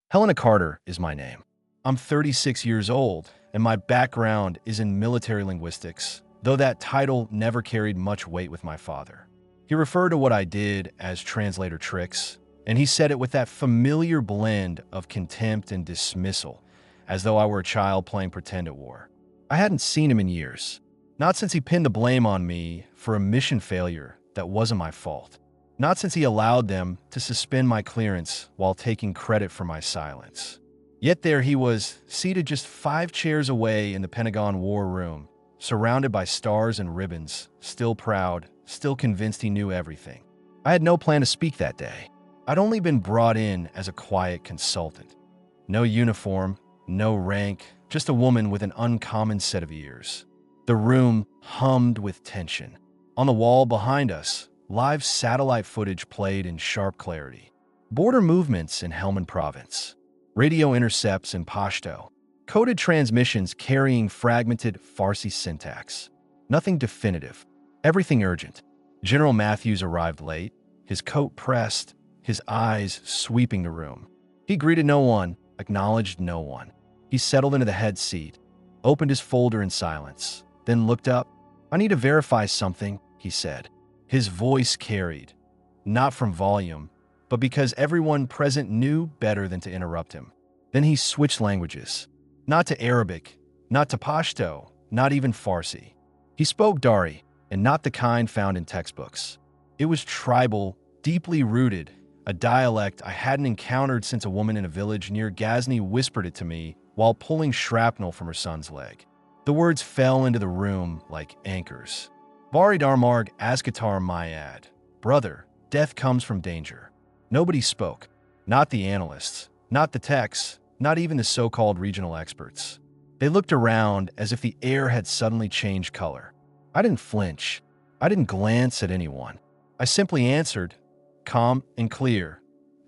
Helena Carter is my name. I'm 36 years old, and my background is in military linguistics, though that title never carried much weight with my father. He referred to what I did as translator tricks, and he said it with that familiar blend of contempt and dismissal, as though I were a child playing pretend at war. I hadn't seen him in years, not since he pinned the blame on me for a mission failure that wasn't my fault. Not since he allowed them to suspend my clearance while taking credit for my silence. Yet there he was, seated just 5 chairs away in the Pentagon war room, surrounded by stars and ribbons, still proud, still convinced he knew everything. I had no plan to speak that day. I'd only been brought in as a quiet consultant. No uniform, no rank, just a woman with an uncommon set of ears. The room hummed with tension. On the wall behind us, live satellite footage played in sharp clarity. Border movements in Helmand Province. Radio intercepts in Pashto. Coded transmissions carrying fragmented Farsi syntax. Nothing definitive. Everything urgent. General Matthews arrived late, his coat pressed, his eyes sweeping the room. He greeted no one, acknowledged no one. He settled into the head seat, opened his folder in silence, then looked up. "I need to verify something," he said. His voice carried, not from volume, but because everyone present knew better than to interrupt him. Then he switched languages. Not to Arabic, not to Pashto, not even Farsi. He spoke Dari, and not the kind found in textbooks. It was tribal, deeply rooted, a dialect I hadn't encountered since a woman in a village near Ghazni whispered it to me while pulling shrapnel from her son's leg. The words fell into the room like anchors. Bari Darmarg Askatar Mayad. Brother, death comes from danger. Nobody spoke. Not the analysts, not the techs, not even the so-called regional experts. They looked around as if the air had suddenly changed color. I didn't flinch. I didn't glance at anyone. I simply answered, calm and clear.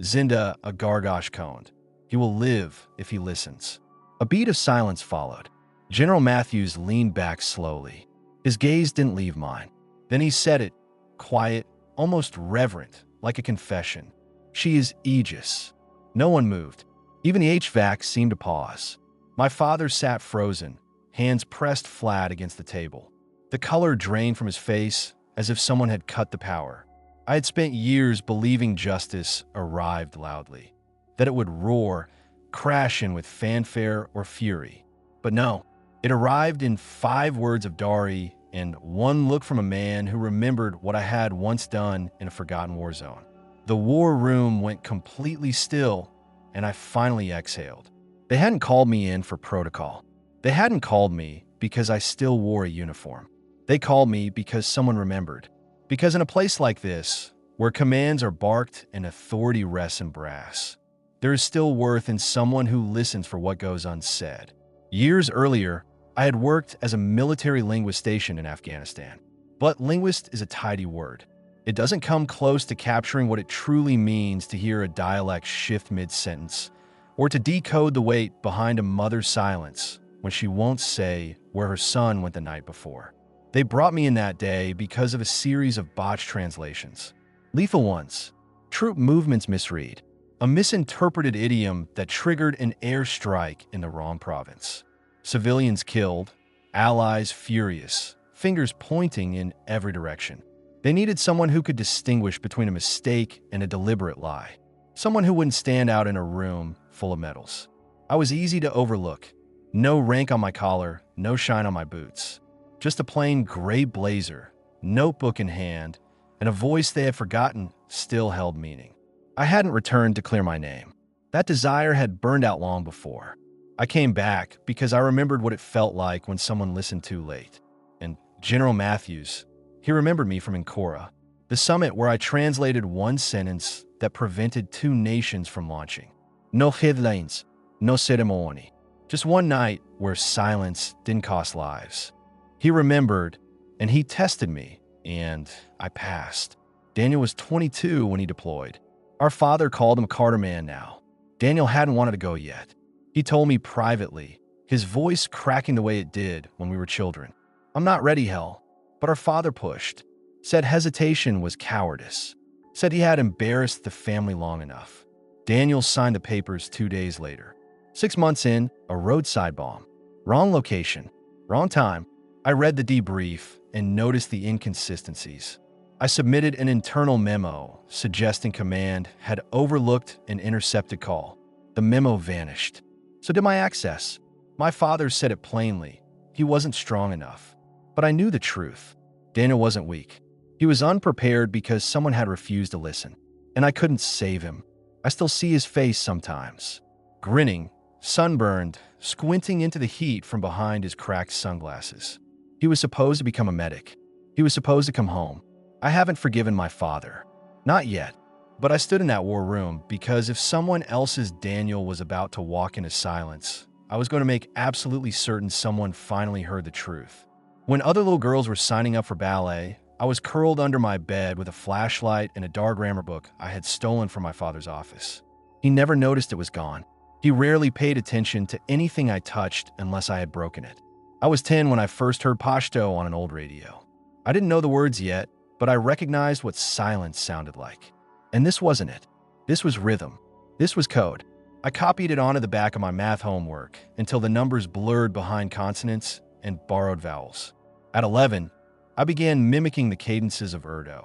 Zinda a Gargosh Khond. He will live if he listens. A beat of silence followed. General Matthews leaned back slowly. His gaze didn't leave mine. Then he said it, quiet, almost reverent, like a confession. She is Aegis. No one moved. Even the HVAC seemed to pause. My father sat frozen, hands pressed flat against the table. The color drained from his face as if someone had cut the power. I had spent years believing justice arrived loudly, that it would roar, crash in with fanfare or fury. But no. It arrived in 5 words of Dari and one look from a man who remembered what I had once done in a forgotten war zone. The war room went completely still, and I finally exhaled. They hadn't called me in for protocol. They hadn't called me because I still wore a uniform. They called me because someone remembered. Because in a place like this, where commands are barked and authority rests in brass, there is still worth in someone who listens for what goes unsaid. Years earlier, I had worked as a military linguist stationed in Afghanistan. But linguist is a tidy word. It doesn't come close to capturing what it truly means to hear a dialect shift mid-sentence, or to decode the weight behind a mother's silence when she won't say where her son went the night before. They brought me in that day because of a series of botched translations. Lethal ones, troop movements misread, a misinterpreted idiom that triggered an airstrike in the wrong province. Civilians killed, allies furious, fingers pointing in every direction. They needed someone who could distinguish between a mistake and a deliberate lie. Someone who wouldn't stand out in a room full of medals. I was easy to overlook. No rank on my collar, no shine on my boots. Just a plain gray blazer, notebook in hand, and a voice they had forgotten still held meaning. I hadn't returned to clear my name. That desire had burned out long before. I came back because I remembered what it felt like when someone listened too late. And General Matthews, he remembered me from Ankara, the summit where I translated one sentence that prevented 2 nations from launching. No headlines, no ceremony. Just one night where silence didn't cost lives. He remembered, and he tested me, and I passed. Daniel was 22 when he deployed. Our father called him Carter Man now. Daniel hadn't wanted to go yet. He told me privately, his voice cracking the way it did when we were children. I'm not ready, Hell. But our father pushed, said hesitation was cowardice, said he had embarrassed the family long enough. Daniel signed the papers 2 days later. 6 months in, a roadside bomb. Wrong location, wrong time. I read the debrief and noticed the inconsistencies. I submitted an internal memo suggesting command had overlooked an intercepted call. The memo vanished. So did my access. My father said it plainly. He wasn't strong enough. But I knew the truth. Daniel wasn't weak. He was unprepared because someone had refused to listen. And I couldn't save him. I still see his face sometimes. Grinning, sunburned, squinting into the heat from behind his cracked sunglasses. He was supposed to become a medic. He was supposed to come home. I haven't forgiven my father. Not yet. But I stood in that war room because if someone else's Daniel was about to walk into silence, I was going to make absolutely certain someone finally heard the truth. When other little girls were signing up for ballet, I was curled under my bed with a flashlight and a Dar grammar book I had stolen from my father's office. He never noticed it was gone. He rarely paid attention to anything I touched unless I had broken it. I was 10 when I first heard Pashto on an old radio. I didn't know the words yet, but I recognized what silence sounded like. And this wasn't it. This was rhythm. This was code. I copied it onto the back of my math homework until the numbers blurred behind consonants and borrowed vowels. At 11, I began mimicking the cadences of Urdu.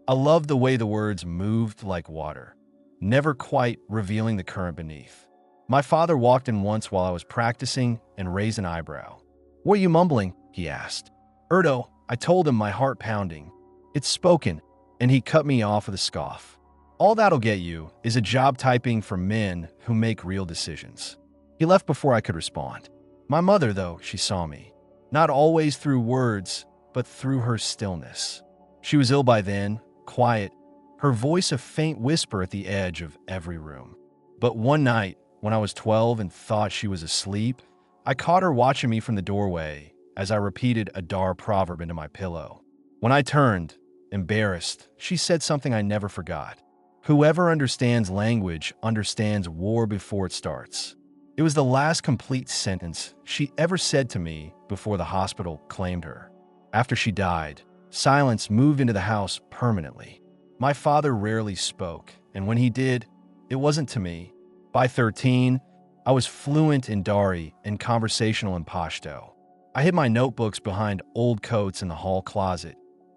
I loved the way the words moved like water, never quite revealing the current beneath. My father walked in once while I was practicing and raised an eyebrow. "What are you mumbling?" he asked. "Urdu," I told him, my heart pounding. "It's spoken," and he cut me off with a scoff. "All that'll get you is a job typing for men who make real decisions." He left before I could respond. My mother, though, she saw me. Not always through words, but through her stillness. She was ill by then, quiet, her voice a faint whisper at the edge of every room. But one night, when I was 12 and thought she was asleep, I caught her watching me from the doorway as I repeated a Dar proverb into my pillow. When I turned, embarrassed, she said something I never forgot. "Whoever understands language understands war before it starts." It was the last complete sentence she ever said to me before the hospital claimed her. After she died, silence moved into the house permanently. My father rarely spoke, and when he did, it wasn't to me. By 13, I was fluent in Dari and conversational in Pashto. I hid my notebooks behind old coats in the hall closet,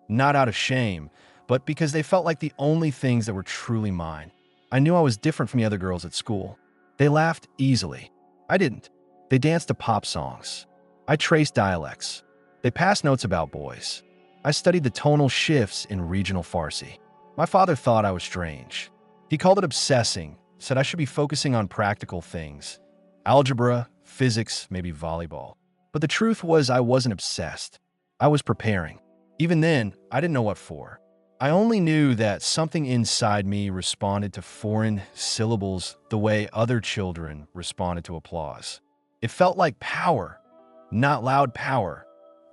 not out of shame, but because they felt like the only things that were truly mine. I knew I was different from the other girls at school. They laughed easily. I didn't. They danced to pop songs. I traced dialects. They passed notes about boys. I studied the tonal shifts in regional Farsi. My father thought I was strange. He called it obsessing, said I should be focusing on practical things. Algebra, physics, maybe volleyball. But the truth was I wasn't obsessed. I was preparing. Even then, I didn't know what for. I only knew that something inside me responded to foreign syllables the way other children responded to applause. It felt like power, not loud power,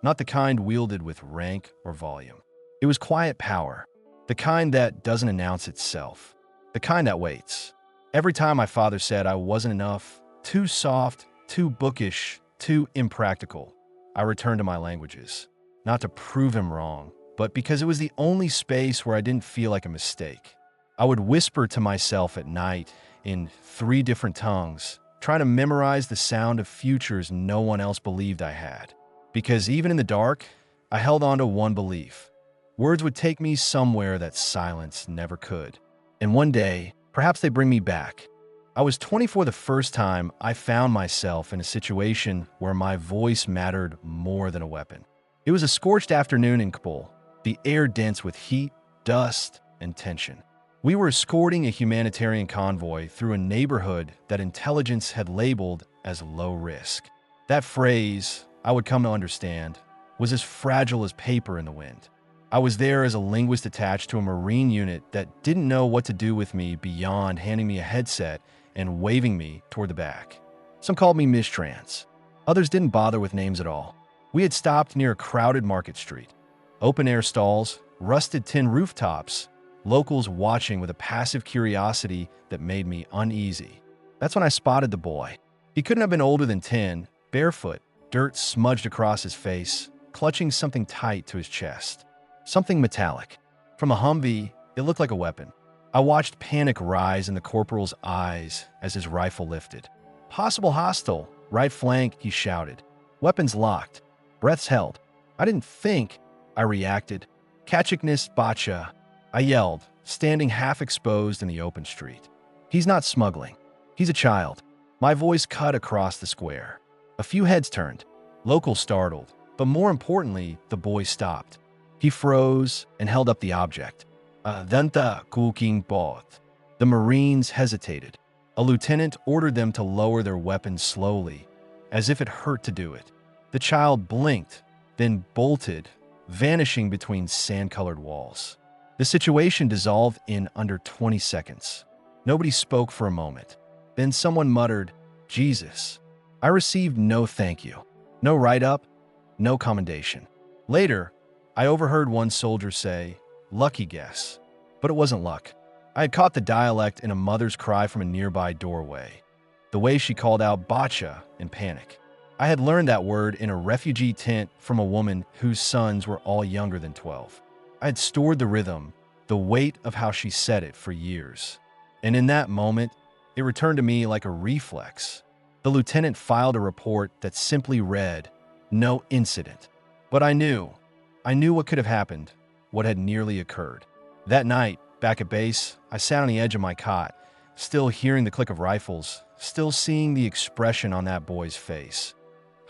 not the kind wielded with rank or volume. It was quiet power, the kind that doesn't announce itself, the kind that waits. Every time my father said I wasn't enough, too soft, too bookish, too impractical, I returned to my languages, not to prove him wrong, but because it was the only space where I didn't feel like a mistake. I would whisper to myself at night in 3 different tongues, trying to memorize the sound of futures no one else believed I had. Because even in the dark, I held on to one belief. Words would take me somewhere that silence never could. And one day, perhaps they bring me back. I was 24 the first time I found myself in a situation where my voice mattered more than a weapon. It was a scorched afternoon in Kabul, the air dense with heat, dust, and tension. We were escorting a humanitarian convoy through a neighborhood that intelligence had labeled as low risk. That phrase, I would come to understand, was as fragile as paper in the wind. I was there as a linguist attached to a Marine unit that didn't know what to do with me beyond handing me a headset and waving me toward the back. Some called me mistrans. Others didn't bother with names at all. We had stopped near a crowded market street. Open-air stalls, rusted tin rooftops, locals watching with a passive curiosity that made me uneasy. That's when I spotted the boy. He couldn't have been older than 10, barefoot, dirt smudged across his face, clutching something tight to his chest. Something metallic. From a Humvee, it looked like a weapon. I watched panic rise in the corporal's eyes as his rifle lifted. "Possible hostile, right flank," he shouted. "Weapons locked. Breaths held." I didn't think, I reacted. "Kachiknis bacha," I yelled, standing half exposed in the open street. "He's not smuggling. He's a child." My voice cut across the square. A few heads turned. Locals startled, but more importantly, the boy stopped. He froze and held up the object. Danta cooking both. The Marines hesitated. A lieutenant ordered them to lower their weapons slowly, as if it hurt to do it. The child blinked, then bolted, vanishing between sand-colored walls. The situation dissolved in under 20 seconds. Nobody spoke for a moment. Then someone muttered, "Jesus." I received no thank you, no write-up, no commendation. Later, I overheard one soldier say, "Lucky guess." But it wasn't luck. I had caught the dialect in a mother's cry from a nearby doorway, the way she called out "bacha" in panic. I had learned that word in a refugee tent from a woman whose sons were all younger than 12. I had stored the rhythm, the weight of how she said it for years. And in that moment, it returned to me like a reflex. The lieutenant filed a report that simply read, "No incident." But I knew what could have happened, what had nearly occurred. That night, back at base, I sat on the edge of my cot, still hearing the click of rifles, still seeing the expression on that boy's face.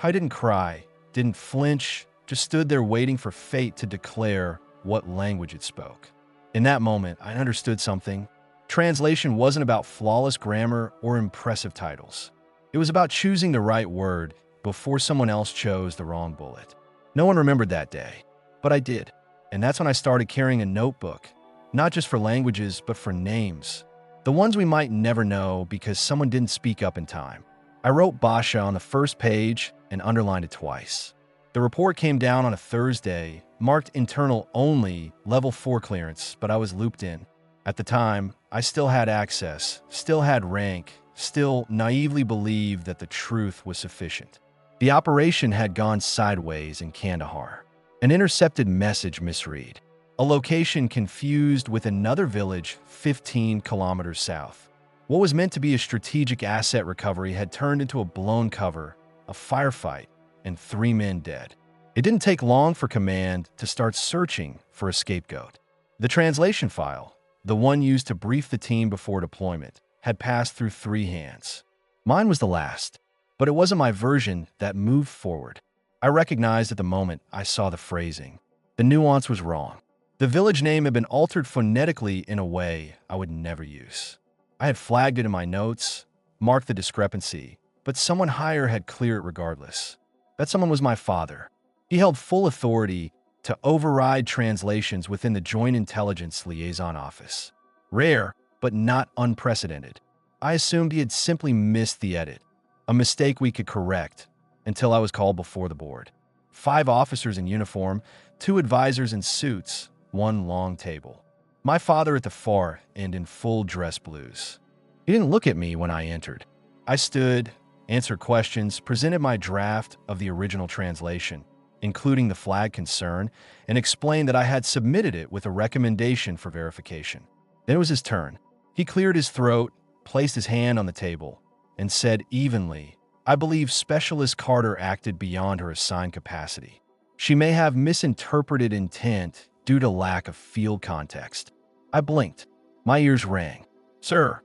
I didn't cry, didn't flinch, just stood there waiting for fate to declare what language it spoke. In that moment, I understood something. Translation wasn't about flawless grammar or impressive titles. It was about choosing the right word before someone else chose the wrong bullet. No one remembered that day, but I did. And that's when I started carrying a notebook, not just for languages, but for names. The ones we might never know because someone didn't speak up in time. I wrote Basha on the first page and underlined it twice. The report came down on a Thursday, marked internal only, level 4 clearance, but I was looped in. At the time, I still had access, still had rank, still naively believed that the truth was sufficient. The operation had gone sideways in Kandahar. An intercepted message misread. A location confused with another village 15 kilometers south. What was meant to be a strategic asset recovery had turned into a blown cover, a firefight, and 3 men dead. It didn't take long for command to start searching for a scapegoat. The translation file, the one used to brief the team before deployment, had passed through 3 hands. Mine was the last, but it wasn't my version that moved forward. I recognized at the moment I saw the phrasing. The nuance was wrong. The village name had been altered phonetically in a way I would never use. I had flagged it in my notes, marked the discrepancy, but someone higher had cleared it regardless. That someone was my father. He held full authority to override translations within the Joint Intelligence Liaison Office. Rare, but not unprecedented. I assumed he had simply missed the edit, a mistake we could correct, until I was called before the board. 5 officers in uniform, 2 advisors in suits, 1 long table. My father at the far end in full dress blues. He didn't look at me when I entered. I stood, answered questions, presented my draft of the original translation, including the flag concern, and explained that I had submitted it with a recommendation for verification. Then it was his turn. He cleared his throat, placed his hand on the table, and said evenly, "I believe Specialist Carter acted beyond her assigned capacity. She may have misinterpreted intent due to lack of field context." I blinked. My ears rang. "Sir,"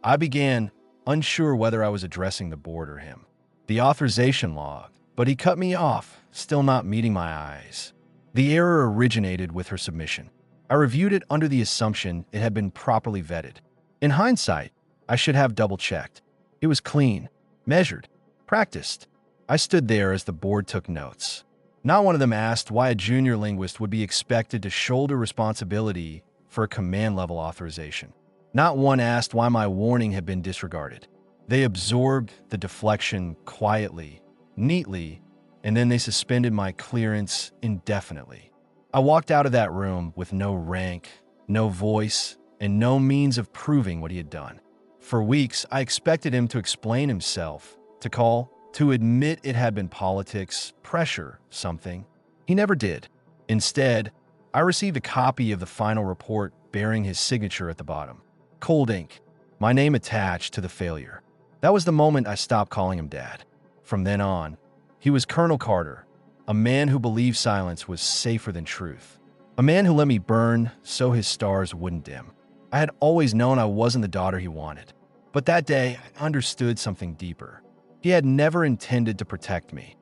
I began, unsure whether I was addressing the board or him. "The authorization log," but he cut me off, still not meeting my eyes. The error originated with her submission. I reviewed it under the assumption it had been properly vetted. In hindsight, I should have double-checked. It was clean, measured, practiced. I stood there as the board took notes. Not one of them asked why a junior linguist would be expected to shoulder responsibility for a command-level authorization. Not one asked why my warning had been disregarded. They absorbed the deflection quietly, neatly, and then they suspended my clearance indefinitely. I walked out of that room with no rank, no voice, and no means of proving what he had done. For weeks, I expected him to explain himself, to call, to admit it had been politics, pressure, something. He never did. Instead, I received a copy of the final report bearing his signature at the bottom. Cold ink. My name attached to the failure. That was the moment I stopped calling him Dad. From then on, he was Colonel Carter, a man who believed silence was safer than truth. A man who let me burn so his stars wouldn't dim. I had always known I wasn't the daughter he wanted. But that day, I understood something deeper. He had never intended to protect me,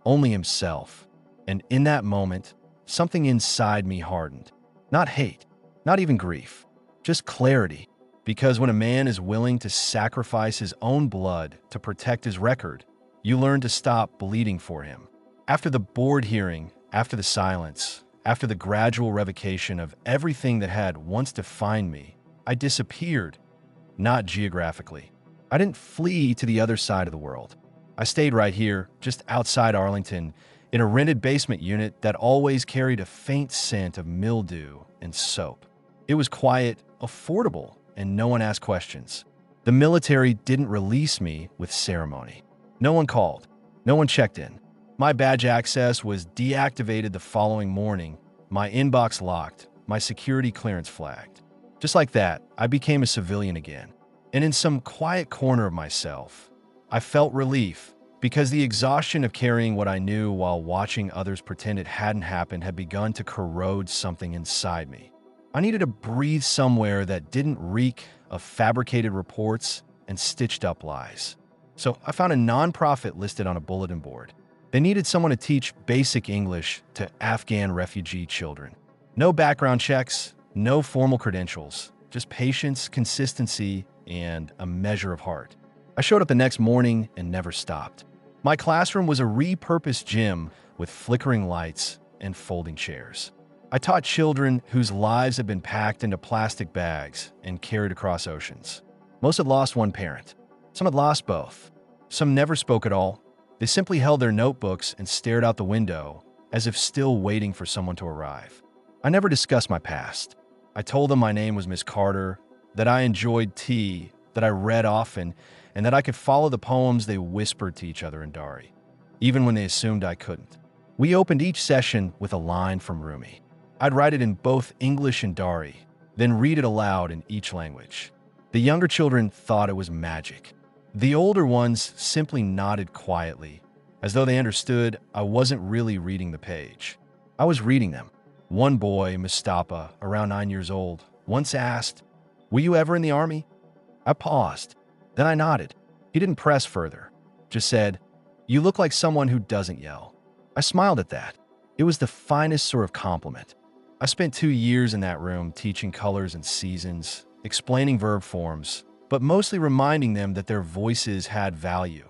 only himself. And in that moment, something inside me hardened. Not hate, not even grief, just clarity. Because when a man is willing to sacrifice his own blood to protect his record, you learn to stop bleeding for him. After the board hearing, after the silence, after the gradual revocation of everything that had once defined me, I disappeared, not geographically. I didn't flee to the other side of the world. I stayed right here, just outside Arlington, in a rented basement unit that always carried a faint scent of mildew and soap. It was quiet, affordable, and no one asked questions. The military didn't release me with ceremony. No one called. No one checked in. My badge access was deactivated the following morning, my inbox locked, my security clearance flagged. Just like that, I became a civilian again. And in some quiet corner of myself, I felt relief because the exhaustion of carrying what I knew while watching others pretend it hadn't happened had begun to corrode something inside me. I needed to breathe somewhere that didn't reek of fabricated reports and stitched up lies. So I found a nonprofit listed on a bulletin board. They needed someone to teach basic English to Afghan refugee children. No background checks, no formal credentials, just patience, consistency, and a measure of heart. I showed up the next morning and never stopped. My classroom was a repurposed gym with flickering lights and folding chairs. I taught children whose lives had been packed into plastic bags and carried across oceans. Most had lost one parent. Some had lost both. Some never spoke at all. They simply held their notebooks and stared out the window as if still waiting for someone to arrive. I never discussed my past. I told them my name was Miss Carter, that I enjoyed tea, that I read often, and that I could follow the poems they whispered to each other in Dari, even when they assumed I couldn't. We opened each session with a line from Rumi. I'd write it in both English and Dari, then read it aloud in each language. The younger children thought it was magic. The older ones simply nodded quietly, as though they understood I wasn't really reading the page. I was reading them. One boy, Mustafa, around 9 years old, once asked, "Were you ever in the army?" I paused. Then I nodded. He didn't press further, just said, "You look like someone who doesn't yell." I smiled at that. It was the finest sort of compliment. I spent 2 years in that room teaching colors and seasons, explaining verb forms, but mostly reminding them that their voices had value,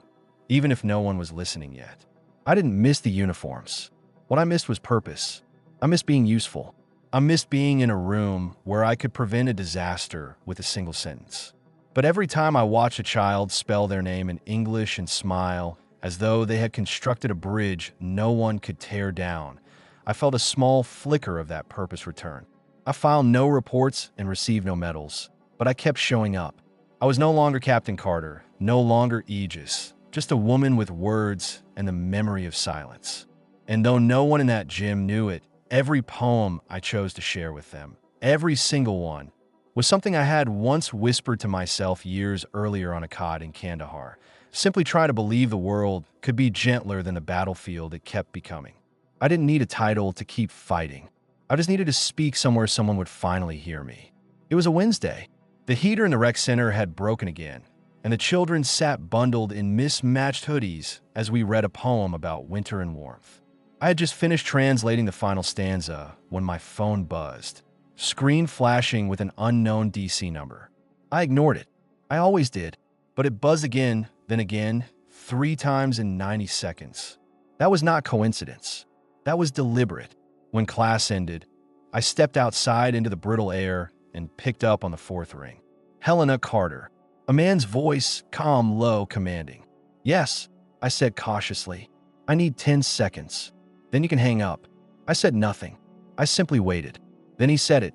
even if no one was listening yet. I didn't miss the uniforms. What I missed was purpose. I missed being useful. I missed being in a room where I could prevent a disaster with a single sentence. But every time I watched a child spell their name in English and smile, as though they had constructed a bridge no one could tear down, I felt a small flicker of that purpose return. I filed no reports and received no medals, but I kept showing up. I was no longer Captain Carter, no longer Aegis, just a woman with words and the memory of silence. And though no one in that gym knew it, every poem I chose to share with them, every single one, was something I had once whispered to myself years earlier on a cot in Kandahar, simply trying to believe the world could be gentler than the battlefield it kept becoming. I didn't need a title to keep fighting. I just needed to speak somewhere someone would finally hear me. It was a Wednesday. The heater in the rec center had broken again, and the children sat bundled in mismatched hoodies as we read a poem about winter and warmth. I had just finished translating the final stanza when my phone buzzed, screen flashing with an unknown DC number. I ignored it. I always did, but it buzzed again, then again, 3 times in 90 seconds. That was not coincidence. That was deliberate. When class ended, I stepped outside into the brittle air and picked up on the 4th ring. Helena Carter. A man's voice, calm, low, commanding. "Yes," I said cautiously. "I need 10 seconds. Then you can hang up." I said nothing. I simply waited. Then he said it.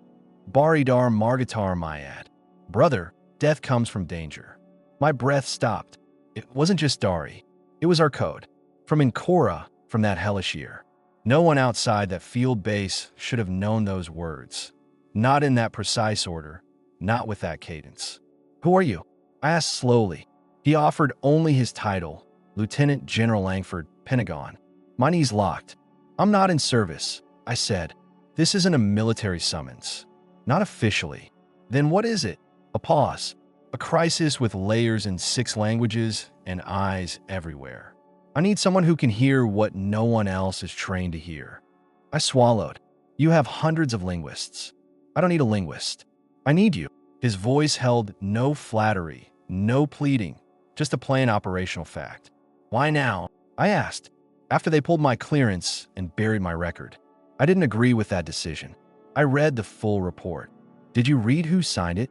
"Baridar Margatar Mayad." "Brother, death comes from danger." My breath stopped. It wasn't just Dari. It was our code. From Ankara, from that hellish year. No one outside that field base should have known those words. Not in that precise order. not with that cadence. "Who are you?" I asked slowly. He offered only his title, Lieutenant General Langford, Pentagon. My knees locked. "I'm not in service," I said. "This isn't a military summons." "Not officially." "Then what is it?" A pause. A crisis with layers in 6 languages and eyes everywhere. "I need someone who can hear what no one else is trained to hear." I swallowed. "You have hundreds of linguists." "I don't need a linguist. I need you." His voice held no flattery, no pleading, just a plain operational fact. "Why now?" I asked, after they pulled my clearance and buried my record. I didn't agree with that decision. I read the full report. "Did you read who signed it?"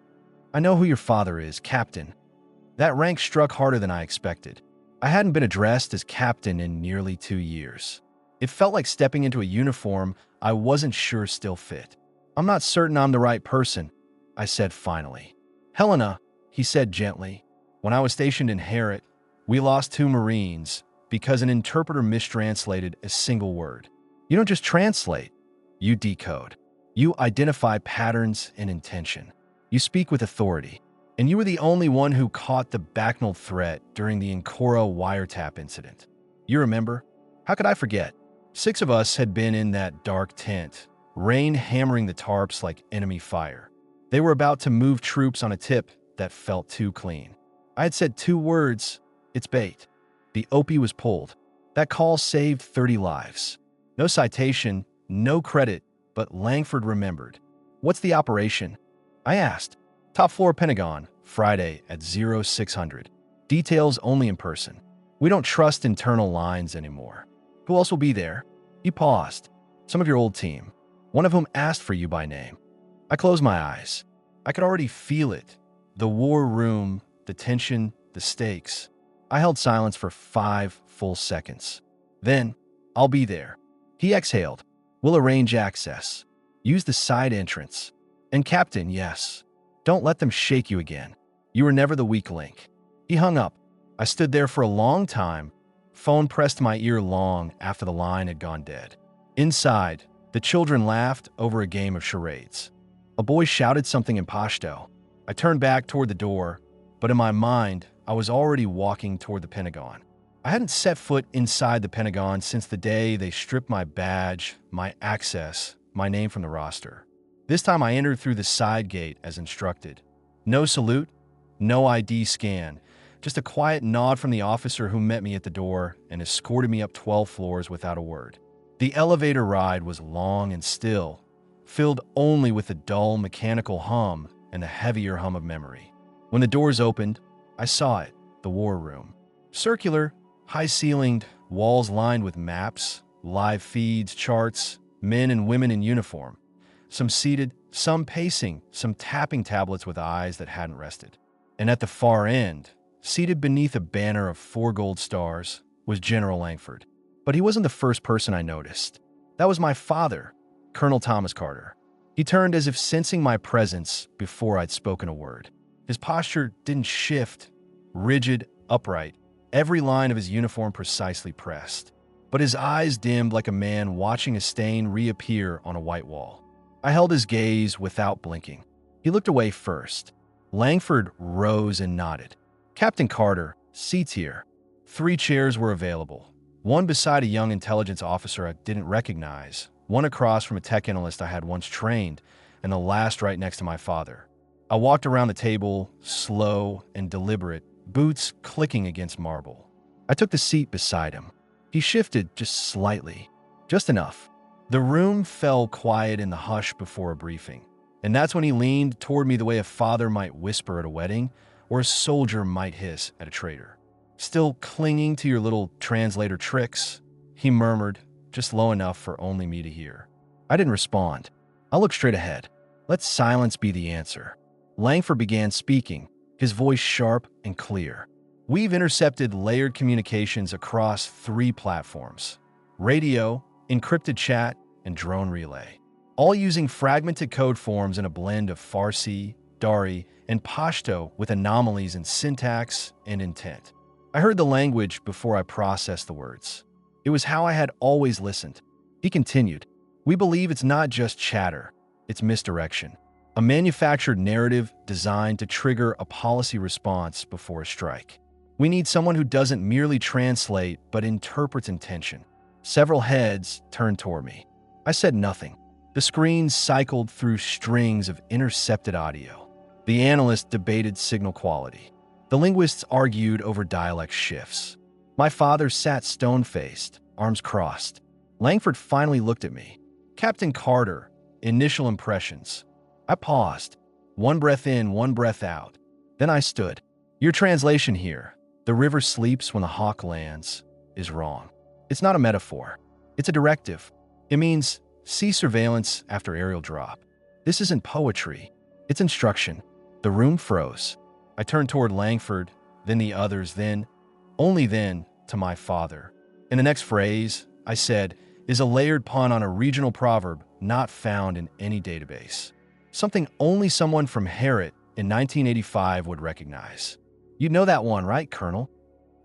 "I know who your father is, Captain." That rank struck harder than I expected. I hadn't been addressed as captain in nearly 2 years. It felt like stepping into a uniform I wasn't sure still fit. "I'm not certain I'm the right person," I said finally. "Helena," he said gently. "When I was stationed in Harrod, we lost 2 Marines because an interpreter mistranslated a single word. You don't just translate, you decode. You identify patterns and intention. You speak with authority. And you were the only one who caught the backnell threat during the Ancora wiretap incident. You remember? How could I forget? 6 of us had been in that dark tent, rain hammering the tarps like enemy fire. They were about to move troops on a tip that felt too clean. I had said 2 words, "It's bait." The OP was pulled. That call saved 30 lives. No citation, no credit, but Langford remembered. "What's the operation?" I asked. "Top floor Pentagon, Friday at 0600. Details only in person. We don't trust internal lines anymore." "Who else will be there?" He paused. "Some of your old team, one of whom asked for you by name." I closed my eyes. I could already feel it. The war room, the tension, the stakes. I held silence for 5 full seconds. Then, "I'll be there." He exhaled. "We'll arrange access. Use the side entrance. And Captain, yes. Don't let them shake you again. You were never the weak link." He hung up. I stood there for a long time. Phone pressed to my ear long after the line had gone dead. Inside, the children laughed over a game of charades. A boy shouted something in Pashto. I turned back toward the door, but in my mind, I was already walking toward the Pentagon. I hadn't set foot inside the Pentagon since the day they stripped my badge, my access, my name from the roster. This time I entered through the side gate as instructed. No salute, no ID scan, just a quiet nod from the officer who met me at the door and escorted me up 12 floors without a word. The elevator ride was long and still, filled only with the dull mechanical hum and the heavier hum of memory. When the doors opened, I saw it, the war room. Circular, high-ceilinged, walls lined with maps, live feeds, charts, men and women in uniform. Some seated, some pacing, some tapping tablets with eyes that hadn't rested. And at the far end, seated beneath a banner of 4 gold stars, was General Langford. But he wasn't the first person I noticed. That was my father, Colonel Thomas Carter. He turned as if sensing my presence before I'd spoken a word. His posture didn't shift, rigid, upright, every line of his uniform precisely pressed. But his eyes dimmed like a man watching a stain reappear on a white wall. I held his gaze without blinking. He looked away first. Langford rose and nodded. "Captain Carter, seats here." 3 chairs were available. One beside a young intelligence officer I didn't recognize, one across from a tech analyst I had once trained, and the last right next to my father. I walked around the table, slow and deliberate, boots clicking against marble. I took the seat beside him. He shifted just slightly, just enough. The room fell quiet in the hush before a briefing, and that's when he leaned toward me the way a father might whisper at a wedding or a soldier might hiss at a traitor. "Still clinging to your little translator tricks?" he murmured, just low enough for only me to hear. I didn't respond. I looked straight ahead. Let silence be the answer. Langford began speaking, his voice sharp and clear. "We've intercepted layered communications across 3 platforms: radio, encrypted chat, and drone relay, all using fragmented code forms in a blend of Farsi, Dari, and Pashto with anomalies in syntax and intent. I heard the language before I processed the words. It was how I had always listened. He continued, "We believe it's not just chatter, it's misdirection. a manufactured narrative designed to trigger a policy response before a strike. We need someone who doesn't merely translate but interprets intention. Several heads turned toward me. I said nothing. The screen cycled through strings of intercepted audio. The analysts debated signal quality. The linguists argued over dialect shifts. My father sat stone-faced, arms crossed. Langford finally looked at me. Captain Carter, initial impressions. I paused. One breath in, one breath out. Then I stood. Your translation here, "The river sleeps when the hawk lands," is wrong. It's not a metaphor. It's a directive. It means sea surveillance after aerial drop. This isn't poetry. It's instruction. The room froze. I turned toward Langford, then the others, then, only then, to my father. In the next phrase, I said, is a layered pun on a regional proverb not found in any database. Something only someone from Harrod in 1985 would recognize. You know that one, right, Colonel?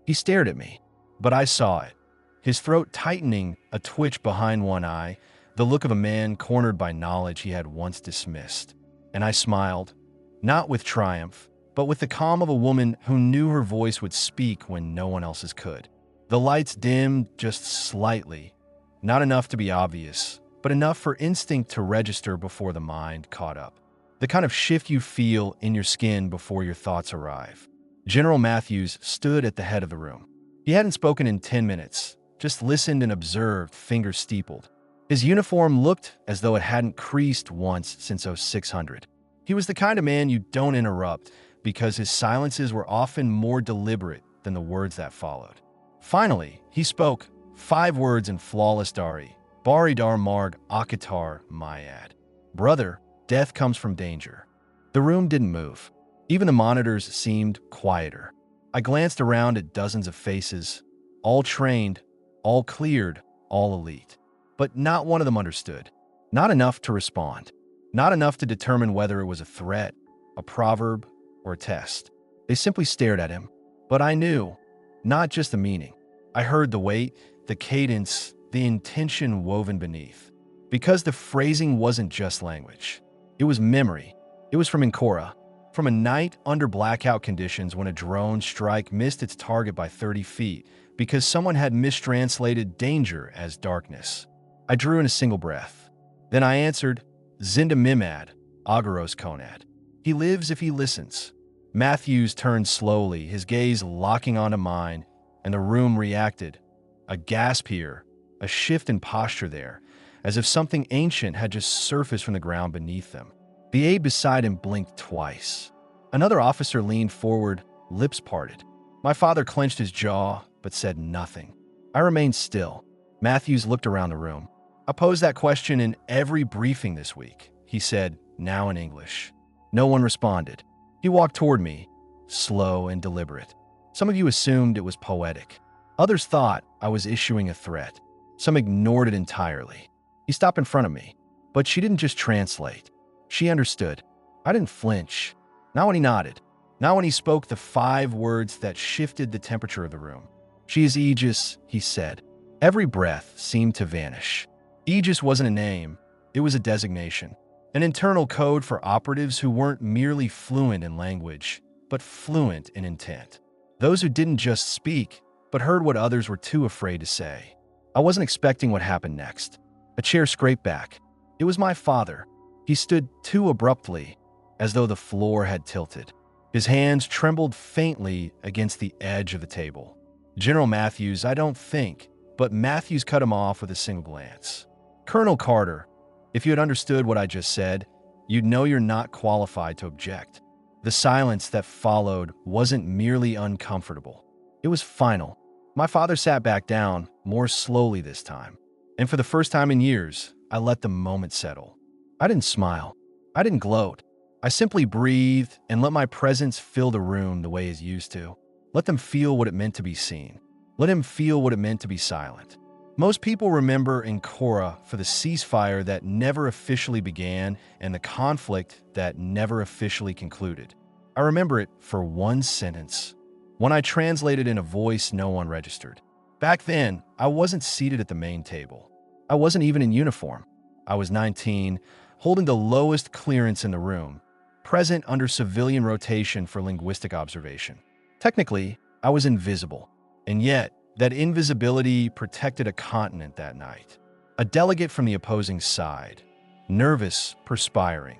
He stared at me, but I saw it. His throat tightening, a twitch behind one eye, the look of a man cornered by knowledge he had once dismissed. And I smiled, not with triumph, but with the calm of a woman who knew her voice would speak when no one else's could. The lights dimmed just slightly, not enough to be obvious, but enough for instinct to register before the mind caught up. The kind of shift you feel in your skin before your thoughts arrive. General Matthews stood at the head of the room. He hadn't spoken in 10 minutes, just listened and observed, fingers steepled. His uniform looked as though it hadn't creased once since 0600. He was the kind of man you don't interrupt because his silences were often more deliberate than the words that followed. Finally, he spoke, 5 words in flawless Dari. Bari dar marg akatar mayad. Brother, death comes from danger. The room didn't move. Even the monitors seemed quieter. I glanced around at dozens of faces, all trained, all cleared, all elite. But not one of them understood. Not enough to respond. Not enough to determine whether it was a threat, a proverb, or a test. They simply stared at him. But I knew, not just the meaning. I heard the weight, the cadence, the intention woven beneath. Because the phrasing wasn't just language. It was memory. It was from Ankara, from a night under blackout conditions when a drone strike missed its target by 30 feet because someone had mistranslated danger as darkness. I drew in a single breath. Then I answered, Zinda Mimad, Agaros Konad. He lives if he listens. Matthews turned slowly, his gaze locking onto mine, and the room reacted. A gasp here, a shift in posture there, as if something ancient had just surfaced from the ground beneath them. The aide beside him blinked twice. Another officer leaned forward, lips parted. My father clenched his jaw, but said nothing. I remained still. Matthews looked around the room. I posed that question in every briefing this week, he said, now in English. No one responded. He walked toward me, slow and deliberate. Some of you assumed it was poetic. Others thought I was issuing a threat. Some ignored it entirely. He stopped in front of me, but she didn't just translate. She understood. I didn't flinch. Not when he nodded. Not when he spoke the 5 words that shifted the temperature of the room. She is Aegis, he said. Every breath seemed to vanish. Aegis wasn't a name. It was a designation. An internal code for operatives who weren't merely fluent in language, but fluent in intent. Those who didn't just speak, but heard what others were too afraid to say. I wasn't expecting what happened next. A chair scraped back. It was my father. He stood too abruptly, as though the floor had tilted. His hands trembled faintly against the edge of the table. General Matthews, I don't think, but Matthews cut him off with a single glance. Colonel Carter, if you had understood what I just said, you'd know you're not qualified to object. The silence that followed wasn't merely uncomfortable. It was final. My father sat back down, more slowly this time. And for the first time in years, I let the moment settle. I didn't smile. I didn't gloat. I simply breathed and let my presence fill the room the way he's used to. Let them feel what it meant to be seen. Let him feel what it meant to be silent. Most people remember Ankara for the ceasefire that never officially began and the conflict that never officially concluded. I remember it for one sentence, one I translated in a voice no one registered. Back then, I wasn't seated at the main table. I wasn't even in uniform. I was 19, holding the lowest clearance in the room, present under civilian rotation for linguistic observation. Technically, I was invisible, and yet that invisibility protected a continent that night. A delegate from the opposing side, nervous, perspiring,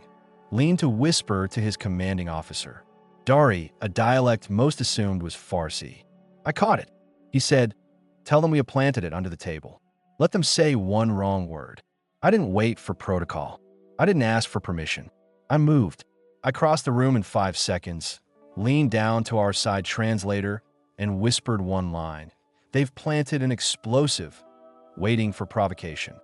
leaned to whisper to his commanding officer. Dari, a dialect most assumed was Farsi. I caught it. He said, "Tell them we have planted it under the table. Let them say one wrong word." I didn't wait for protocol. I didn't ask for permission. I moved. I crossed the room in 5 seconds, leaned down to our side translator, and whispered one line. "They've planted an explosive," waiting for provocation.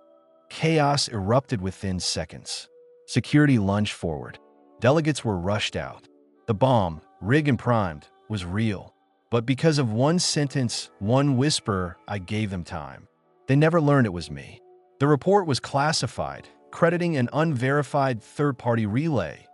Chaos erupted within seconds. Security lunged forward. Delegates were rushed out. The bomb, rigged and primed, was real. But because of one sentence, one whisper, I gave them time. They never learned it was me. The report was classified, crediting an unverified third-party relay.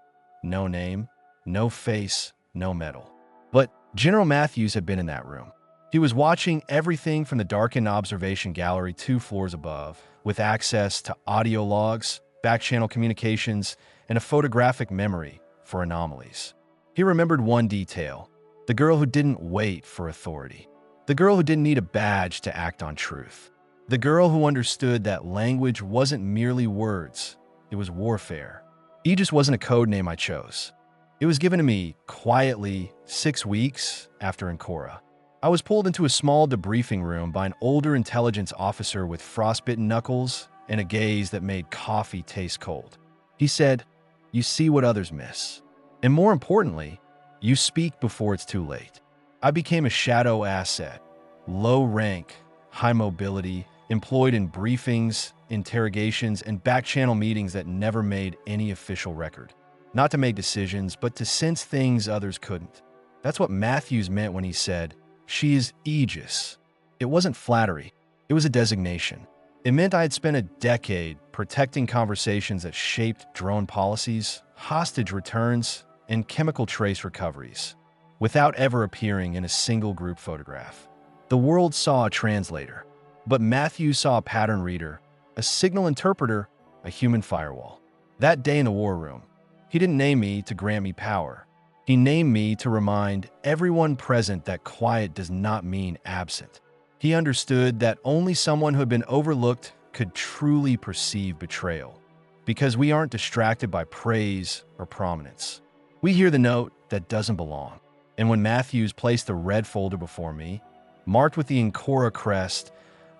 No name, no face, no medal. But General Matthews had been in that room. He was watching everything from the darkened observation gallery 2 floors above, with access to audio logs, back-channel communications, and a photographic memory for anomalies. He remembered one detail: the girl who didn't wait for authority. The girl who didn't need a badge to act on truth. The girl who understood that language wasn't merely words, it was warfare. Aegis wasn't a code name I chose. It was given to me quietly 6 weeks after Ankara. I was pulled into a small debriefing room by an older intelligence officer with frostbitten knuckles and a gaze that made coffee taste cold. He said, "You see what others miss. And more importantly, you speak before it's too late." I became a shadow asset, low rank, high mobility, employed in briefings, interrogations, and back-channel meetings that never made any official record. Not to make decisions, but to sense things others couldn't. That's what Matthews meant when he said, "She is Aegis." It wasn't flattery. It was a designation. It meant I had spent a decade protecting conversations that shaped drone policies, hostage returns, and chemical trace recoveries, without ever appearing in a single group photograph. The world saw a translator, but Matthews saw a pattern reader, a signal interpreter, a human firewall. That day in the war room, he didn't name me to grant me power. He named me to remind everyone present that quiet does not mean absent. He understood that only someone who had been overlooked could truly perceive betrayal, because we aren't distracted by praise or prominence. We hear the note that doesn't belong. And when Matthews placed the red folder before me, marked with the Ankara crest,